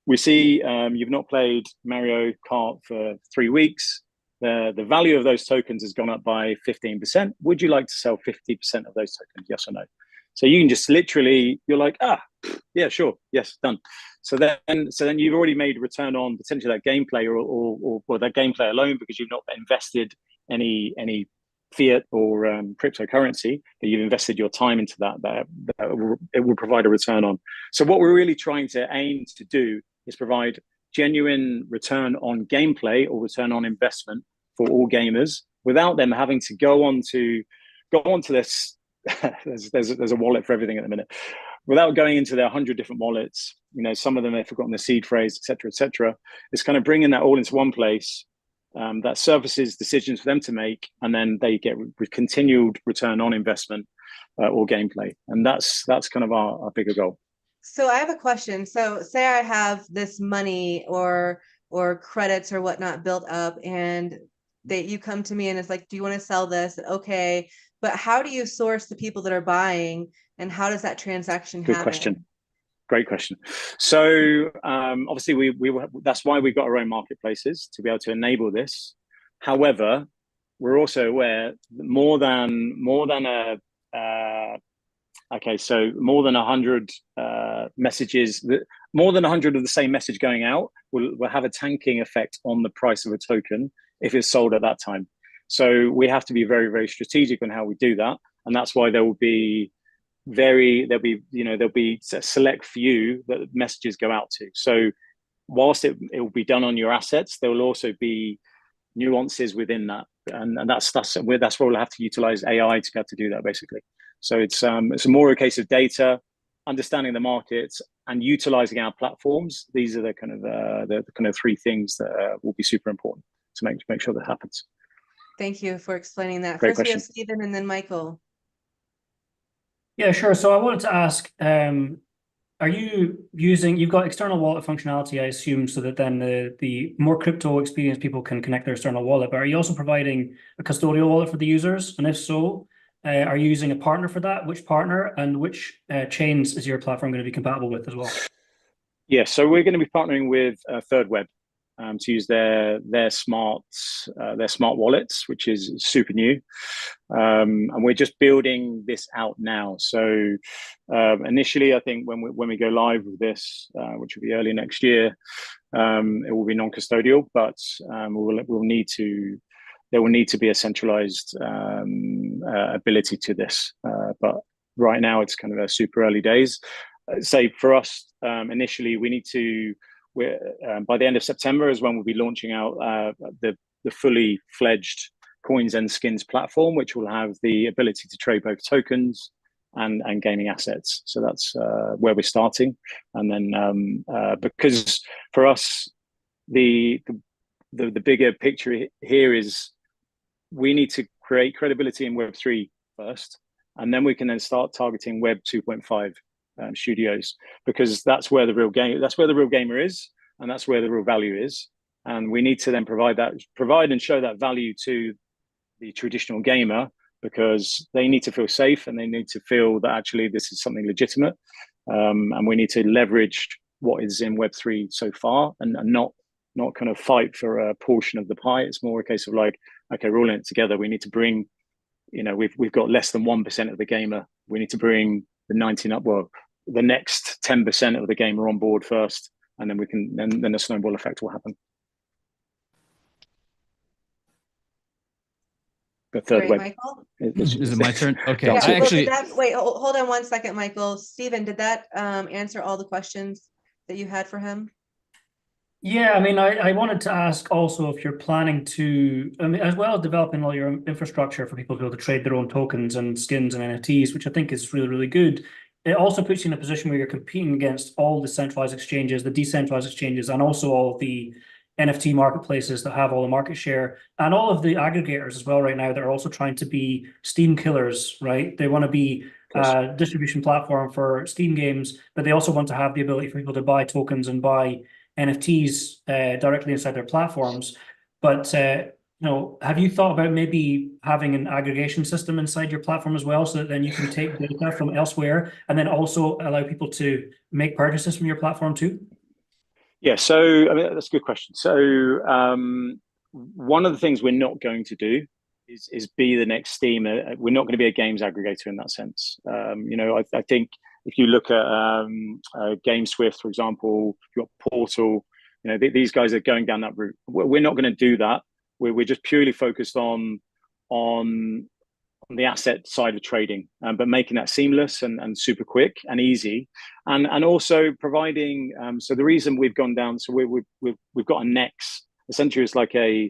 we see you've not played Mario Kart for 3 weeks. The value of those tokens has gone up by 15%. Would you like to sell 50% of those tokens? Yes or no? So you can just literally, you're like, yeah, sure, yes, done. So then you've already made a return on potentially that gameplay or that gameplay alone, because you've not invested any fiat or cryptocurrency, but you've invested your time into that it will provide a return on. So what we're really trying to aim to do is provide genuine return on gameplay or return on investment for all gamers, without them having to go onto this there's a wallet for everything at the minute. Without going into their 100 different wallets, some of them have forgotten the seed phrase, et cetera. It's kind of bringing that all into one place that surfaces decisions for them to make, and then they get continued return on investment or gameplay, and that's kind of our bigger goal. So I have a question. So say I have this money or credits or whatnot built up, and you come to me and it's like, do you want to sell this? Okay, but how do you source the people that are buying, and how does that transaction happen? Good question. Great question. So obviously we that's why we've got our own marketplaces, to be able to enable this. However, we're also aware that more than 100 messages, more than 100 of the same message going out will have a tanking effect on the price of a token if it's sold at that time. So we have to be very, very strategic on how we do that, and that's why there'll be a select few that messages go out to. So whilst it will be done on your assets, there will also be nuances within that, and that's where we'll have to utilize AI to be able to do that, basically. So it's more a case of data, understanding the markets, and utilizing our platforms. These are the kind of three things that will be super important to make sure that happens. Thank you for explaining that. Great First question. we have Stephen and then Michael. Yeah, sure. So I wanted to ask, are you you've got external wallet functionality, I assume, so that then the more crypto experienced people can connect their external wallet, but are you also providing a custodial wallet for the users? And if so, are you using a partner for that? Which partner, and which chains is your platform going to be compatible with as well? Yeah, so we're going to be partnering with Third Web to use their smart wallets, which is super new, and we're just building this out now. So initially, I think when we go live with this, which will be early next year, it will be non-custodial, but there will need to be a centralized ability to this. But right now, it's kind of a super early days. Say for us, initially, we need to. By the end of September is when we'll be launching out the fully fledged coins and skins platform, which will have the ability to trade both tokens and gaming assets. So that's where we're starting. And then because for us, the bigger picture here is we need to create credibility in Web3 first, and then we can then start targeting Web 2.5 studios, because that's where the real gamer is, and that's where the real value is. And we need to then provide and show that value to the traditional gamer, because they need to feel safe and they need to feel that actually this is something legitimate. And we need to leverage what is in Web3 so far, and not kind of fight for a portion of the pie. It's more a case of like, okay, we're all in it together. We need to bring, we've got less than 1% of the gamer. We need to bring the the next 10% of the gamer on board first, and then then a snowball effect will happen. The Third Web. Michael? Is it my turn? Okay. Yeah, wait, hold on one second, Michael. Stephen, did that answer all the questions that you had for him? Yeah, I mean, I wanted to ask also if you're planning to, as well as developing all your infrastructure for people to be able to trade their own tokens and skins and NFTs, which I think is really, really good. It also puts you in a position where you're competing against all the centralized exchanges, the decentralized exchanges, and also all of the NFT marketplaces that have all the market share, and all of the aggregators as well right now that are also trying to be Steam killers, right? They want to be a distribution platform for Steam games, but they also want to have the ability for people to buy tokens and buy NFTs directly inside their platforms. But have you thought about maybe having an aggregation system inside your platform as well, so that then you can take data from elsewhere and then also allow people to make purchases from your platform too? Yeah, so I mean, that's a good question. So one of the things we're not going to do is be the next Steam. We're not going to be a games aggregator in that sense. I think if you look at GameSwift, for example, you've got Portal, these guys are going down that route. We're not going to do that. We're just purely focused on the asset side of trading, but making that seamless and super quick and easy, and also providing. So the reason we've gone down, so we've got a Nex. Essentially, it's like a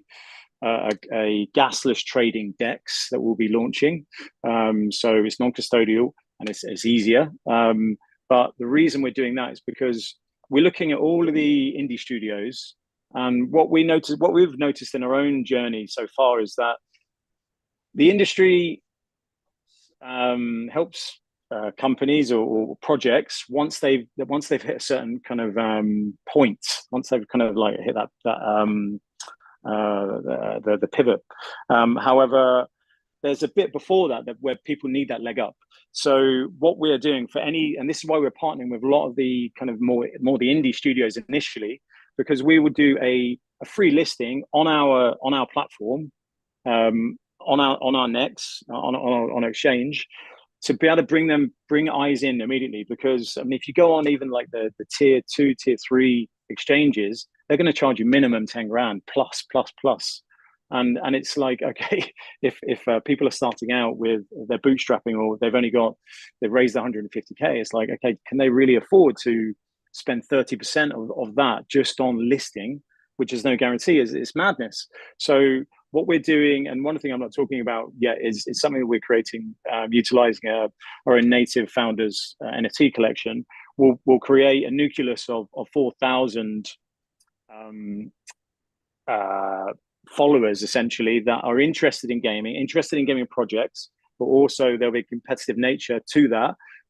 a gasless trading DEX that we'll be launching. So it's non-custodial and it's easier. But the reason we're doing that is because we're looking at all of the indie studios, and what we've noticed in our own journey so far is that the industry helps companies or projects once they've hit a certain kind of point, once they've kind of like hit the pivot. However, there's a bit before that where people need that leg up. So what we're doing and this is why we're partnering with a lot of the kind of more the indie studios initially, because we would do a free listing on our platform, on our necks, on exchange, to be able to bring eyes in immediately. Because I mean, if you go on even like the tier 2, tier 3 exchanges, they're going to charge you minimum 10 grand plus. And it's like, okay, if people are starting out with their bootstrapping, or they've raised 150K, it's like, okay, can they really afford to spend 30% of that just on listing, which is no guarantee? It's madness. So what we're doing, and one thing I'm not talking about yet, is something that we're creating, utilizing our own native founders NFT collection. We'll create a nucleus of 4,000 followers, essentially, that are interested in gaming projects, but also there'll be a competitive nature to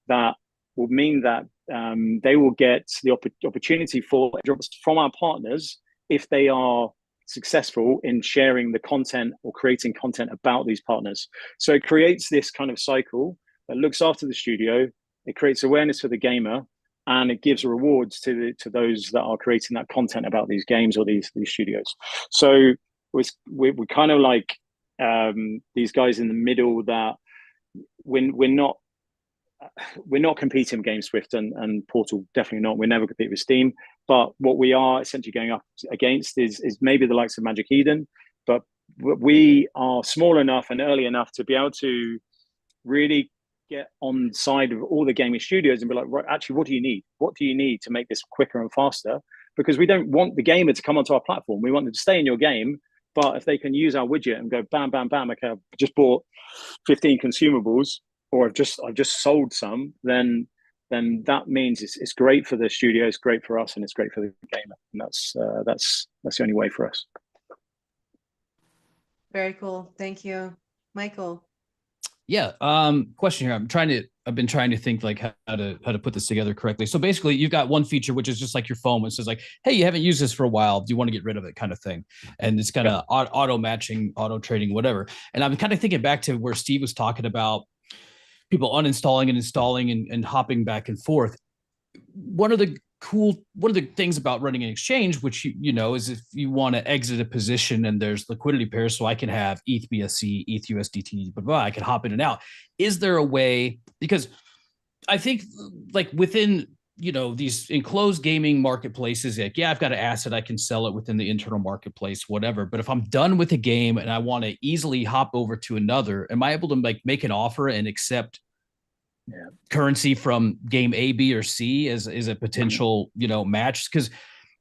that will mean that they will get the opportunity for drops from our partners if they are successful in sharing the content or creating content about these partners. So it creates this kind of cycle that looks after the studio, it creates awareness for the gamer, and it gives rewards to those that are creating that content about these games or these studios. So we're kind of like these guys in the middle, that we're not competing with GameSwift and Portal, definitely not. We'll never compete with Steam. But what we are essentially going up against is maybe the likes of Magic Eden. But we are small enough and early enough to be able to really get on side of all the gaming studios and be like, right, actually, what do you need? What do you need to make this quicker and faster? Because we don't want the gamer to come onto our platform. We want them to stay in your game. But if they can use our widget and go bam, bam, bam, okay, I've just bought 15 consumables, or I've just sold some, then that means it's great for the studio, it's great for us, and it's great for the gamer. And that's the only way for us. Very cool. Thank you, Michael. Yeah. Question here. I've been trying to think like how to put this together correctly. So basically, you've got one feature which is just like your phone, which says like, "Hey, you haven't used this for a while. Do you want to get rid of it?" kind of thing, and it's kind of auto matching, auto trading, whatever. And I'm kind of thinking back to where Steve was talking about people uninstalling and installing and hopping back and forth. One of the things about running an exchange, which you know, is if you want to exit a position and there's liquidity pairs, so I can have ETH BSC, ETH USDT, blah, blah, I can hop in and out. Is there a way? Because I think like within, you know, these enclosed gaming marketplaces, like, yeah, I've got an asset, I can sell it within the internal marketplace, whatever. But if I'm done with a game and I want to easily hop over to another, am I able to like make an offer and accept currency from game A, B, or C as a potential, you know, match? Because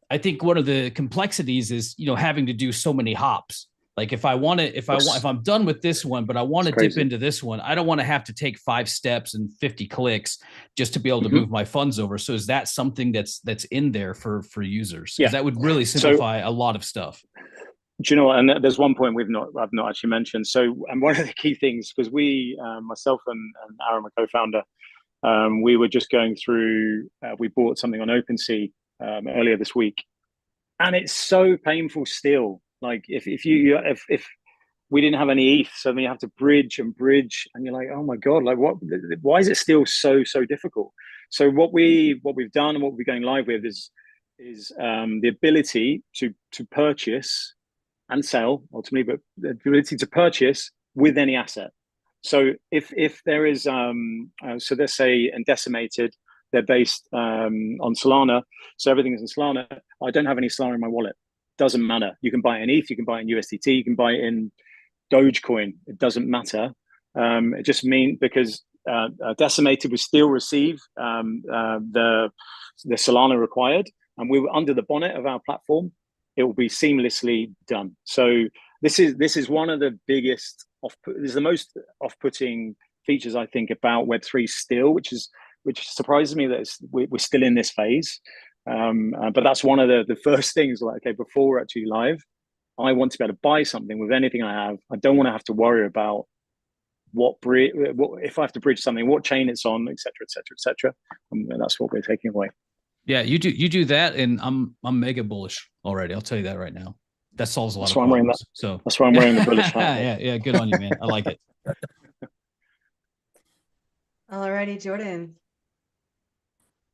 I think one of the complexities is, you know, having to do so many hops. Like if I'm done with this one, but I want to dip into this one, I don't want to have to take 5 steps and 50 clicks just to be able to move my funds over. So is that something that's in there for users? Because that would really simplify a lot of stuff. Do you know what? And there's one point I've not actually mentioned. So, and one of the key things, because we, myself and Aaron, my co-founder, we were just going through. We bought something on OpenSea earlier this week, and it's so painful still. Like if we didn't have any ETH, so then you have to bridge, and you're like, oh my god, like what? Why is it still so difficult? So what we've done and what we're going live with is the ability to purchase and sell ultimately, but the ability to purchase with any asset. So if there is, so let's say in Decimated, they're based on Solana, so everything is in Solana. I don't have any Solana in my wallet. Doesn't matter. You can buy it in ETH, you can buy it in USDT, you can buy it in Dogecoin. It doesn't matter. It just means because Decimated will still receive the Solana required, and we were under the bonnet of our platform. It will be seamlessly done. So this is one of the biggest this is the most off-putting features I think about Web3 still, which surprises me that we're still in this phase. But that's one of the first things, like, okay, before we're actually live, I want to be able to buy something with anything I have. I don't want to have to worry about what if I have to bridge something, what chain it's on, et cetera, et cetera, et cetera. And that's what we're taking away. Yeah, you do that, and I'm mega bullish already. I'll tell you that right now. That solves a lot of problems. So that's why I'm wearing the bullish hat. Yeah, good on you, man. I like it. Alrighty, Jordan.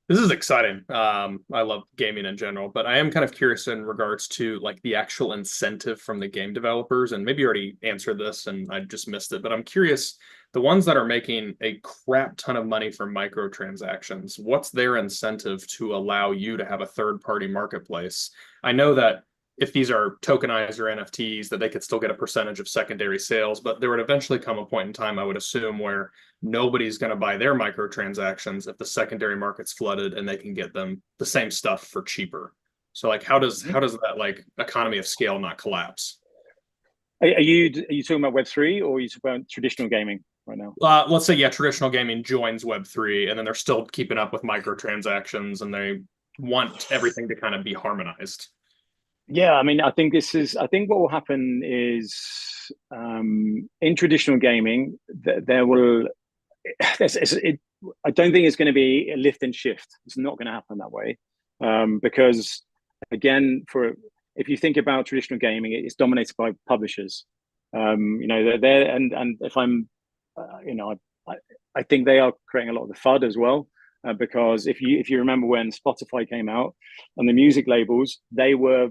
This is exciting. I love gaming in general, but I am kind of curious in regards to like the actual incentive from the game developers. And maybe you already answered this and I just missed it, but I'm curious, the ones that are making a crap ton of money from microtransactions, what's their incentive to allow you to have a third-party marketplace? I know that if these are tokenized or NFTs, that they could still get a percentage of secondary sales, but there would eventually come a point in time, I would assume, where nobody's going to buy their microtransactions if the secondary market's flooded and they can get them the same stuff for cheaper. So like, how does that like economy of scale not collapse? Are you talking about Web3 or are you talking about traditional gaming right now? Let's say, yeah, traditional gaming joins Web3 and then they're still keeping up with microtransactions and they want everything to kind of be harmonized. Yeah, I mean, I think what will happen is in traditional gaming, there will, I don't think it's going to be a lift and shift. It's not going to happen that way because, again, if you think about traditional gaming, it's dominated by publishers. They're there, and if I'm, I think they are creating a lot of the FUD as well. Because if you remember when Spotify came out and the music labels, they were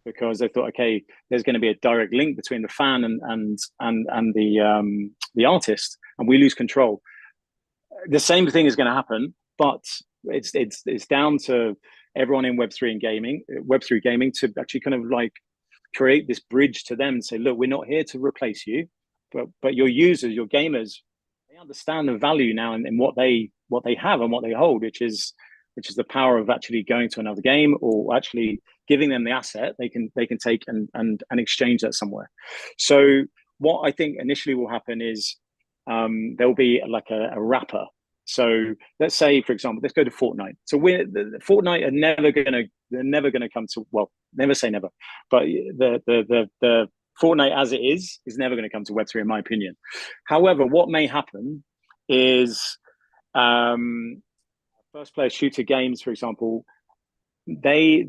because they thought, okay, there's going to be a direct link between the fan and the artist, and we lose control. The same thing is going to happen, but it's down to everyone in Web3 gaming to actually kind of like create this bridge to them and say, look, we're not here to replace you, but your users, your gamers, they understand the value now in what they have and what they hold, which is the power of actually going to another game or actually giving them the asset they can take and exchange that somewhere. So what I think initially will happen is there'll be like a wrapper. So let's say, for example, let's go to Fortnite. So Fortnite are never gonna come to, well, never say never, but the Fortnite as it is never going to come to Web3 in my opinion. However, what may happen is first player shooter games, for example, they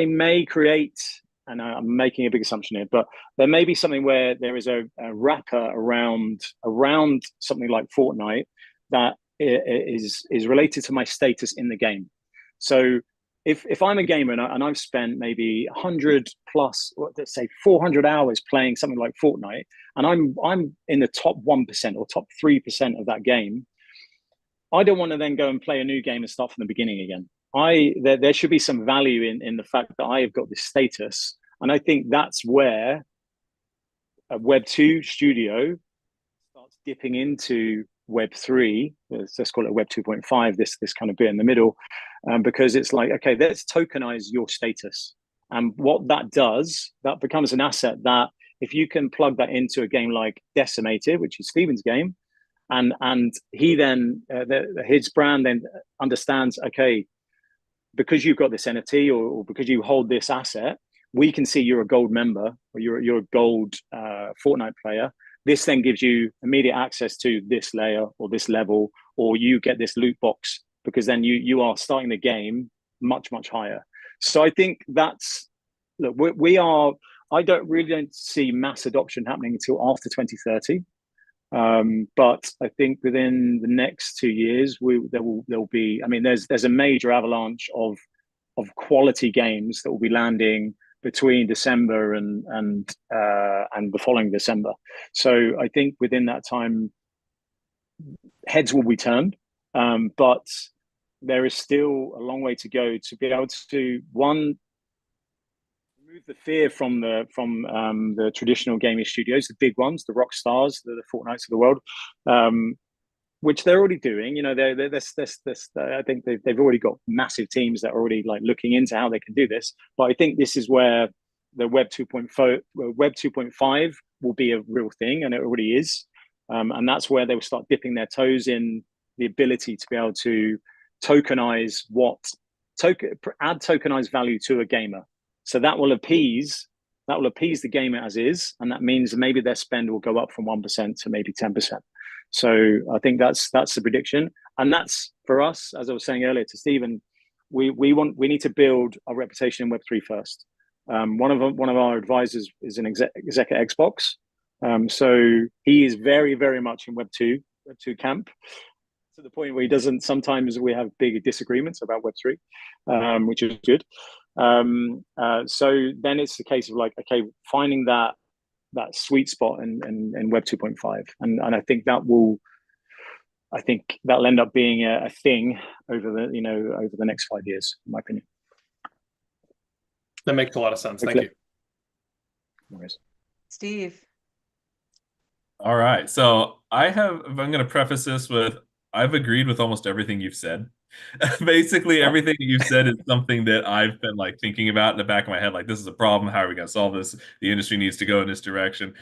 may create, and I'm making a big assumption here, but there may be something where there is a wrapper around something like Fortnite that is related to my status in the game. So if I'm a gamer and I've spent maybe 100 plus, let's say 400 hours playing something like Fortnite, and I'm in the top 1% or top 3% of that game, I don't want to then go and play a new game and start from the beginning again. There should be some value in the fact that I have got this status. And I think that's where a Web2 studio starts dipping into Web3. Let's call it Web 2.5, this kind of bit in the middle, because it's like, okay, let's tokenize your status. And what that does, that becomes an asset that if you can plug that into a game like Decimated, which is Steven's game, and he then, his brand then understands, okay, because you've got this NFT or because you hold this asset, we can see you're a gold member or you're a gold Fortnite player. This then gives you immediate access to this layer or this level, or you get this loot box because then you are starting the game much, much higher. So I think that's, look, I don't see mass adoption happening until after 2030. But I think within the next 2 years, there will be, I mean, there's a major avalanche of quality games that will be landing between December and the following December. So I think within that time, heads will be turned, but there is still a long way to go to be able to remove the fear from the traditional gaming studios, the big ones, the Rockstars, the Fortnites of the world, which they're already doing. You know, I think they've already got massive teams that are already like looking into how they can do this. But I think this is where the Web 2.5 will be a real thing, and it already is. And that's where they will start dipping their toes in the ability to be able to tokenize add tokenized value to a gamer. So that will appease the gamer as is, and that means maybe their spend will go up from 1% to maybe 10%. So I think that's the prediction, and that's for us, as I was saying earlier to Stephen, we need to build our reputation in Web3 first. One of our advisors is an exec at Xbox, so he is very, very much in Web2 camp, to the point where he doesn't. Sometimes we have big disagreements about Web3, which is good. So then it's the case of like, okay, finding that sweet spot in Web 2.5, and I think that'll end up being a thing over the next 5 years, in my opinion. That makes a lot of sense. Thank you. No worries. Steve. All right. So I'm going to preface this with, I've agreed with almost everything you've said. Basically, everything you've said is something that I've been like thinking about in the back of my head. Like, this is a problem. How are we going to solve this? The industry needs to go in this direction.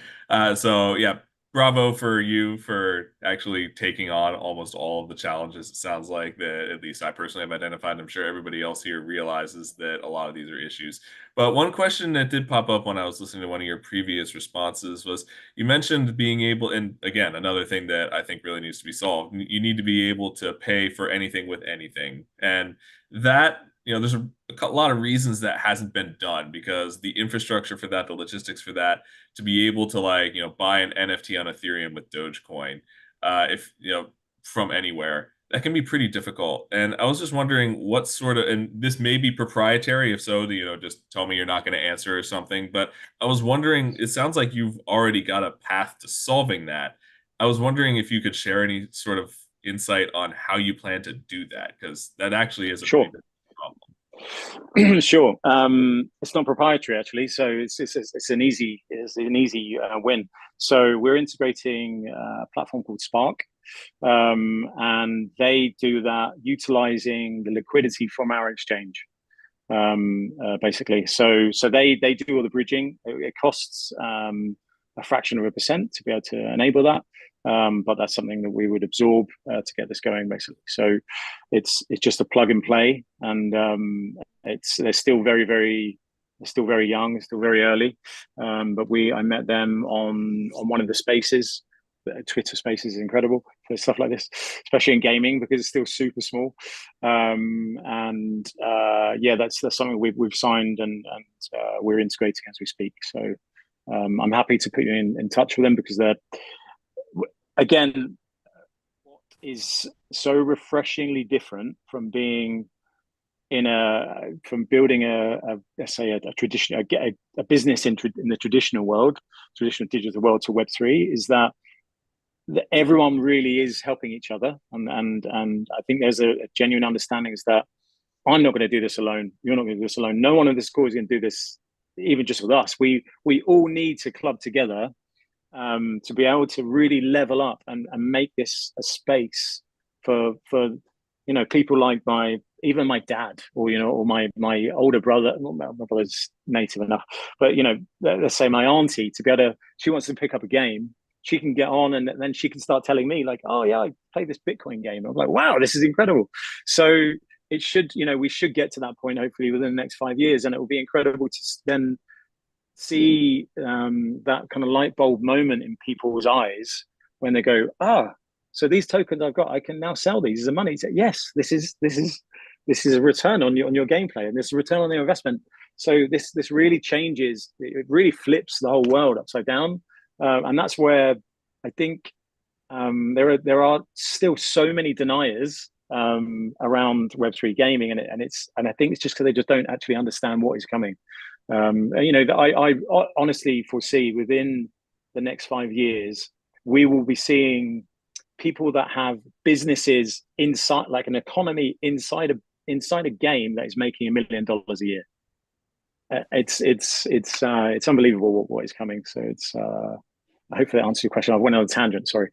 So yeah, bravo for you for actually taking on almost all of the challenges. It sounds like that at least I personally have identified. I'm sure everybody else here realizes that a lot of these are issues. But one question that did pop up when I was listening to one of your previous responses was, you mentioned being able, and again, another thing that I think really needs to be solved, you need to be able to pay for anything with anything. And that, there's a lot of reasons that hasn't been done, because the infrastructure for that, the logistics for that, to be able to buy an NFT on Ethereum with Dogecoin, from anywhere, that can be pretty difficult. And I was just wondering what sort of, and this may be proprietary, if so, just tell me you're not going to answer or something. But I was wondering, it sounds like you've already got a path to solving that. I was wondering if you could share any sort of insight on how you plan to do that, because that actually is a pretty big problem. Sure. It's not proprietary, actually, so it's an easy win. So we're integrating a platform called Spark, and they do that utilizing the liquidity from our exchange, basically. So they do all the bridging. It costs a fraction of a percent to be able to enable that. But that's something that we would absorb to get this going, basically. So it's just a plug and play, and they're still very young, it's still very early. But I met them on one of the spaces. Twitter Spaces is incredible for stuff like this, especially in gaming, because it's still super small. Yeah, that's something we've signed, and we're integrating as we speak. So I'm happy to put you in touch with them, because they're, again, what is so refreshingly different from being from building let's say a traditional a business in the traditional digital world to Web3 is that everyone really is helping each other, and I think there's a genuine understanding is that I'm not going to do this alone. You're not going to do this alone. No one on this call is going to do this, even just with us. We all need to club together to be able to really level up and make this a space for people like even my dad, or my older brother. My brother's native enough, but let's say my auntie, to be able to, she wants to pick up a game, she can get on, and then she can start telling me like, oh yeah, I played this Bitcoin game. I'm like, wow, this is incredible. So it should, we should get to that point hopefully within the next 5 years, and it will be incredible to then see that kind of light bulb moment in people's eyes when they go, so these tokens I've got, I can now sell these as a money. So, yes, this is a return on your gameplay, and this is a return on your investment. So this really changes, it really flips the whole world upside down. And that's where I think there are still so many deniers around Web3 gaming, and I think it's just because they just don't actually understand what is coming. I honestly foresee within the next 5 years we will be seeing people that have businesses inside, like an economy inside a game that is making $1 million a year. It's unbelievable what is coming. So Hopefully that answers your question. I went on a tangent, sorry.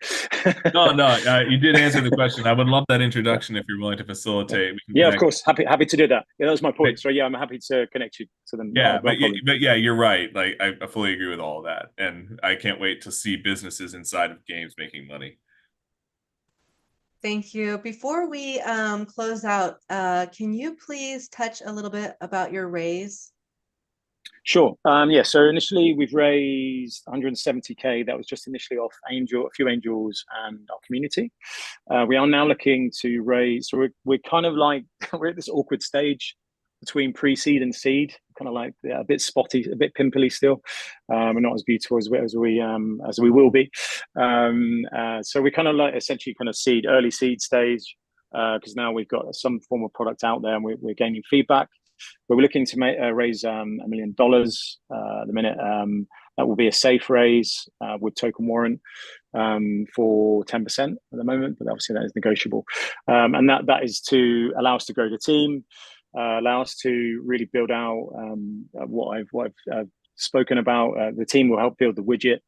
No, you did answer the question. I would love that introduction if you're willing to facilitate. Yeah, of course. Happy to do that. Yeah, that was my point. So yeah, I'm happy to connect you to them. Yeah, but yeah, you're right. Like I fully agree with all of that, and I can't wait to see businesses inside of games making money. Thank you. Before we close out, can you please touch a little bit about your raise? Sure. Yeah. So initially we've raised 170K. That was just initially off a few angels and our community. We are now looking to raise. So we're kind of like we're at this awkward stage between pre-seed and seed. Kind of like a bit spotty, a bit pimply still. We're not as beautiful as we will be. So we kind of like essentially kind of early seed stage because now we've got some form of product out there and we're gaining feedback. But we're looking to raise $1 million at the minute. That will be a safe raise with token warrant for 10% at the moment, but obviously that is negotiable. And that is to allow us to grow the team, allow us to really build out what I've spoken about. The team will help build the widget,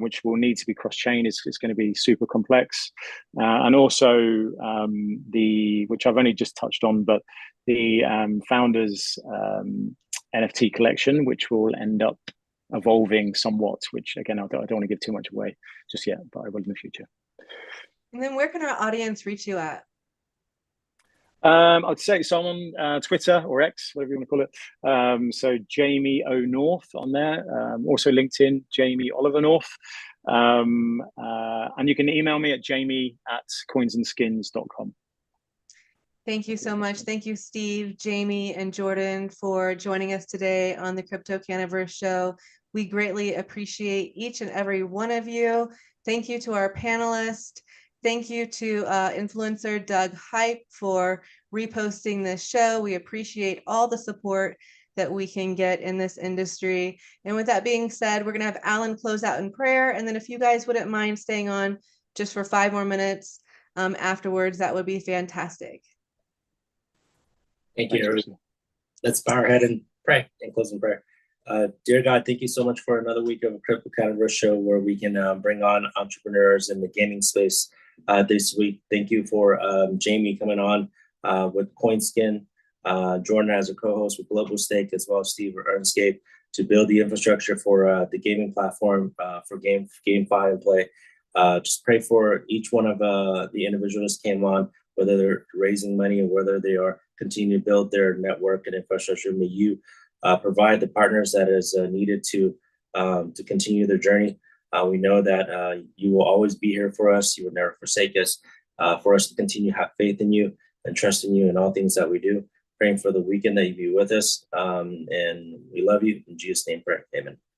which will need to be cross-chain. It's going to be super complex. And also which I've only just touched on, but the founders NFT collection, which will end up evolving somewhat, which again, I don't want to give too much away just yet, but I will in the future. And then where can our audience reach you at? I'd say so on Twitter or X, whatever you want to call it. So Jamie O North on there. Also LinkedIn, Jamie Oliver North. And you can email me at jamie@coinsandskins.com. Thank you so much. Thank you, Steve, Jamie, and Jordan for joining us today on the Crypto Canaverse Show. We greatly appreciate each and every one of you. Thank you to our panelists. Thank you to influencer Doug Hype for reposting this show. We appreciate all the support that we can get in this industry. And with that being said, we're going to have Alan close out in prayer. And then if you guys wouldn't mind staying on just for 5 more minutes afterwards, that would be fantastic. Thank you, everyone. Let's bow our head and pray and close in prayer. Dear God, thank you so much for another week of a Crypto Canaverse Show where we can bring on entrepreneurs in the gaming space this week. Thank you for Jamie coming on with CoinSkin, Jordan as a co-host with Global Stake, as well as Steve or Earnscape to build the infrastructure for the gaming platform for GameFi and Play. Just pray for each one of the individuals that came on, whether they're raising money or whether they are continuing to build their network and infrastructure. May you provide the partners that is needed to continue their journey. We know that you will always be here for us. You will never forsake us. For us to continue to have faith in you and trust in you in all things that we do. Praying for the weekend that you be with us. And we love you. In Jesus' name, pray. Amen.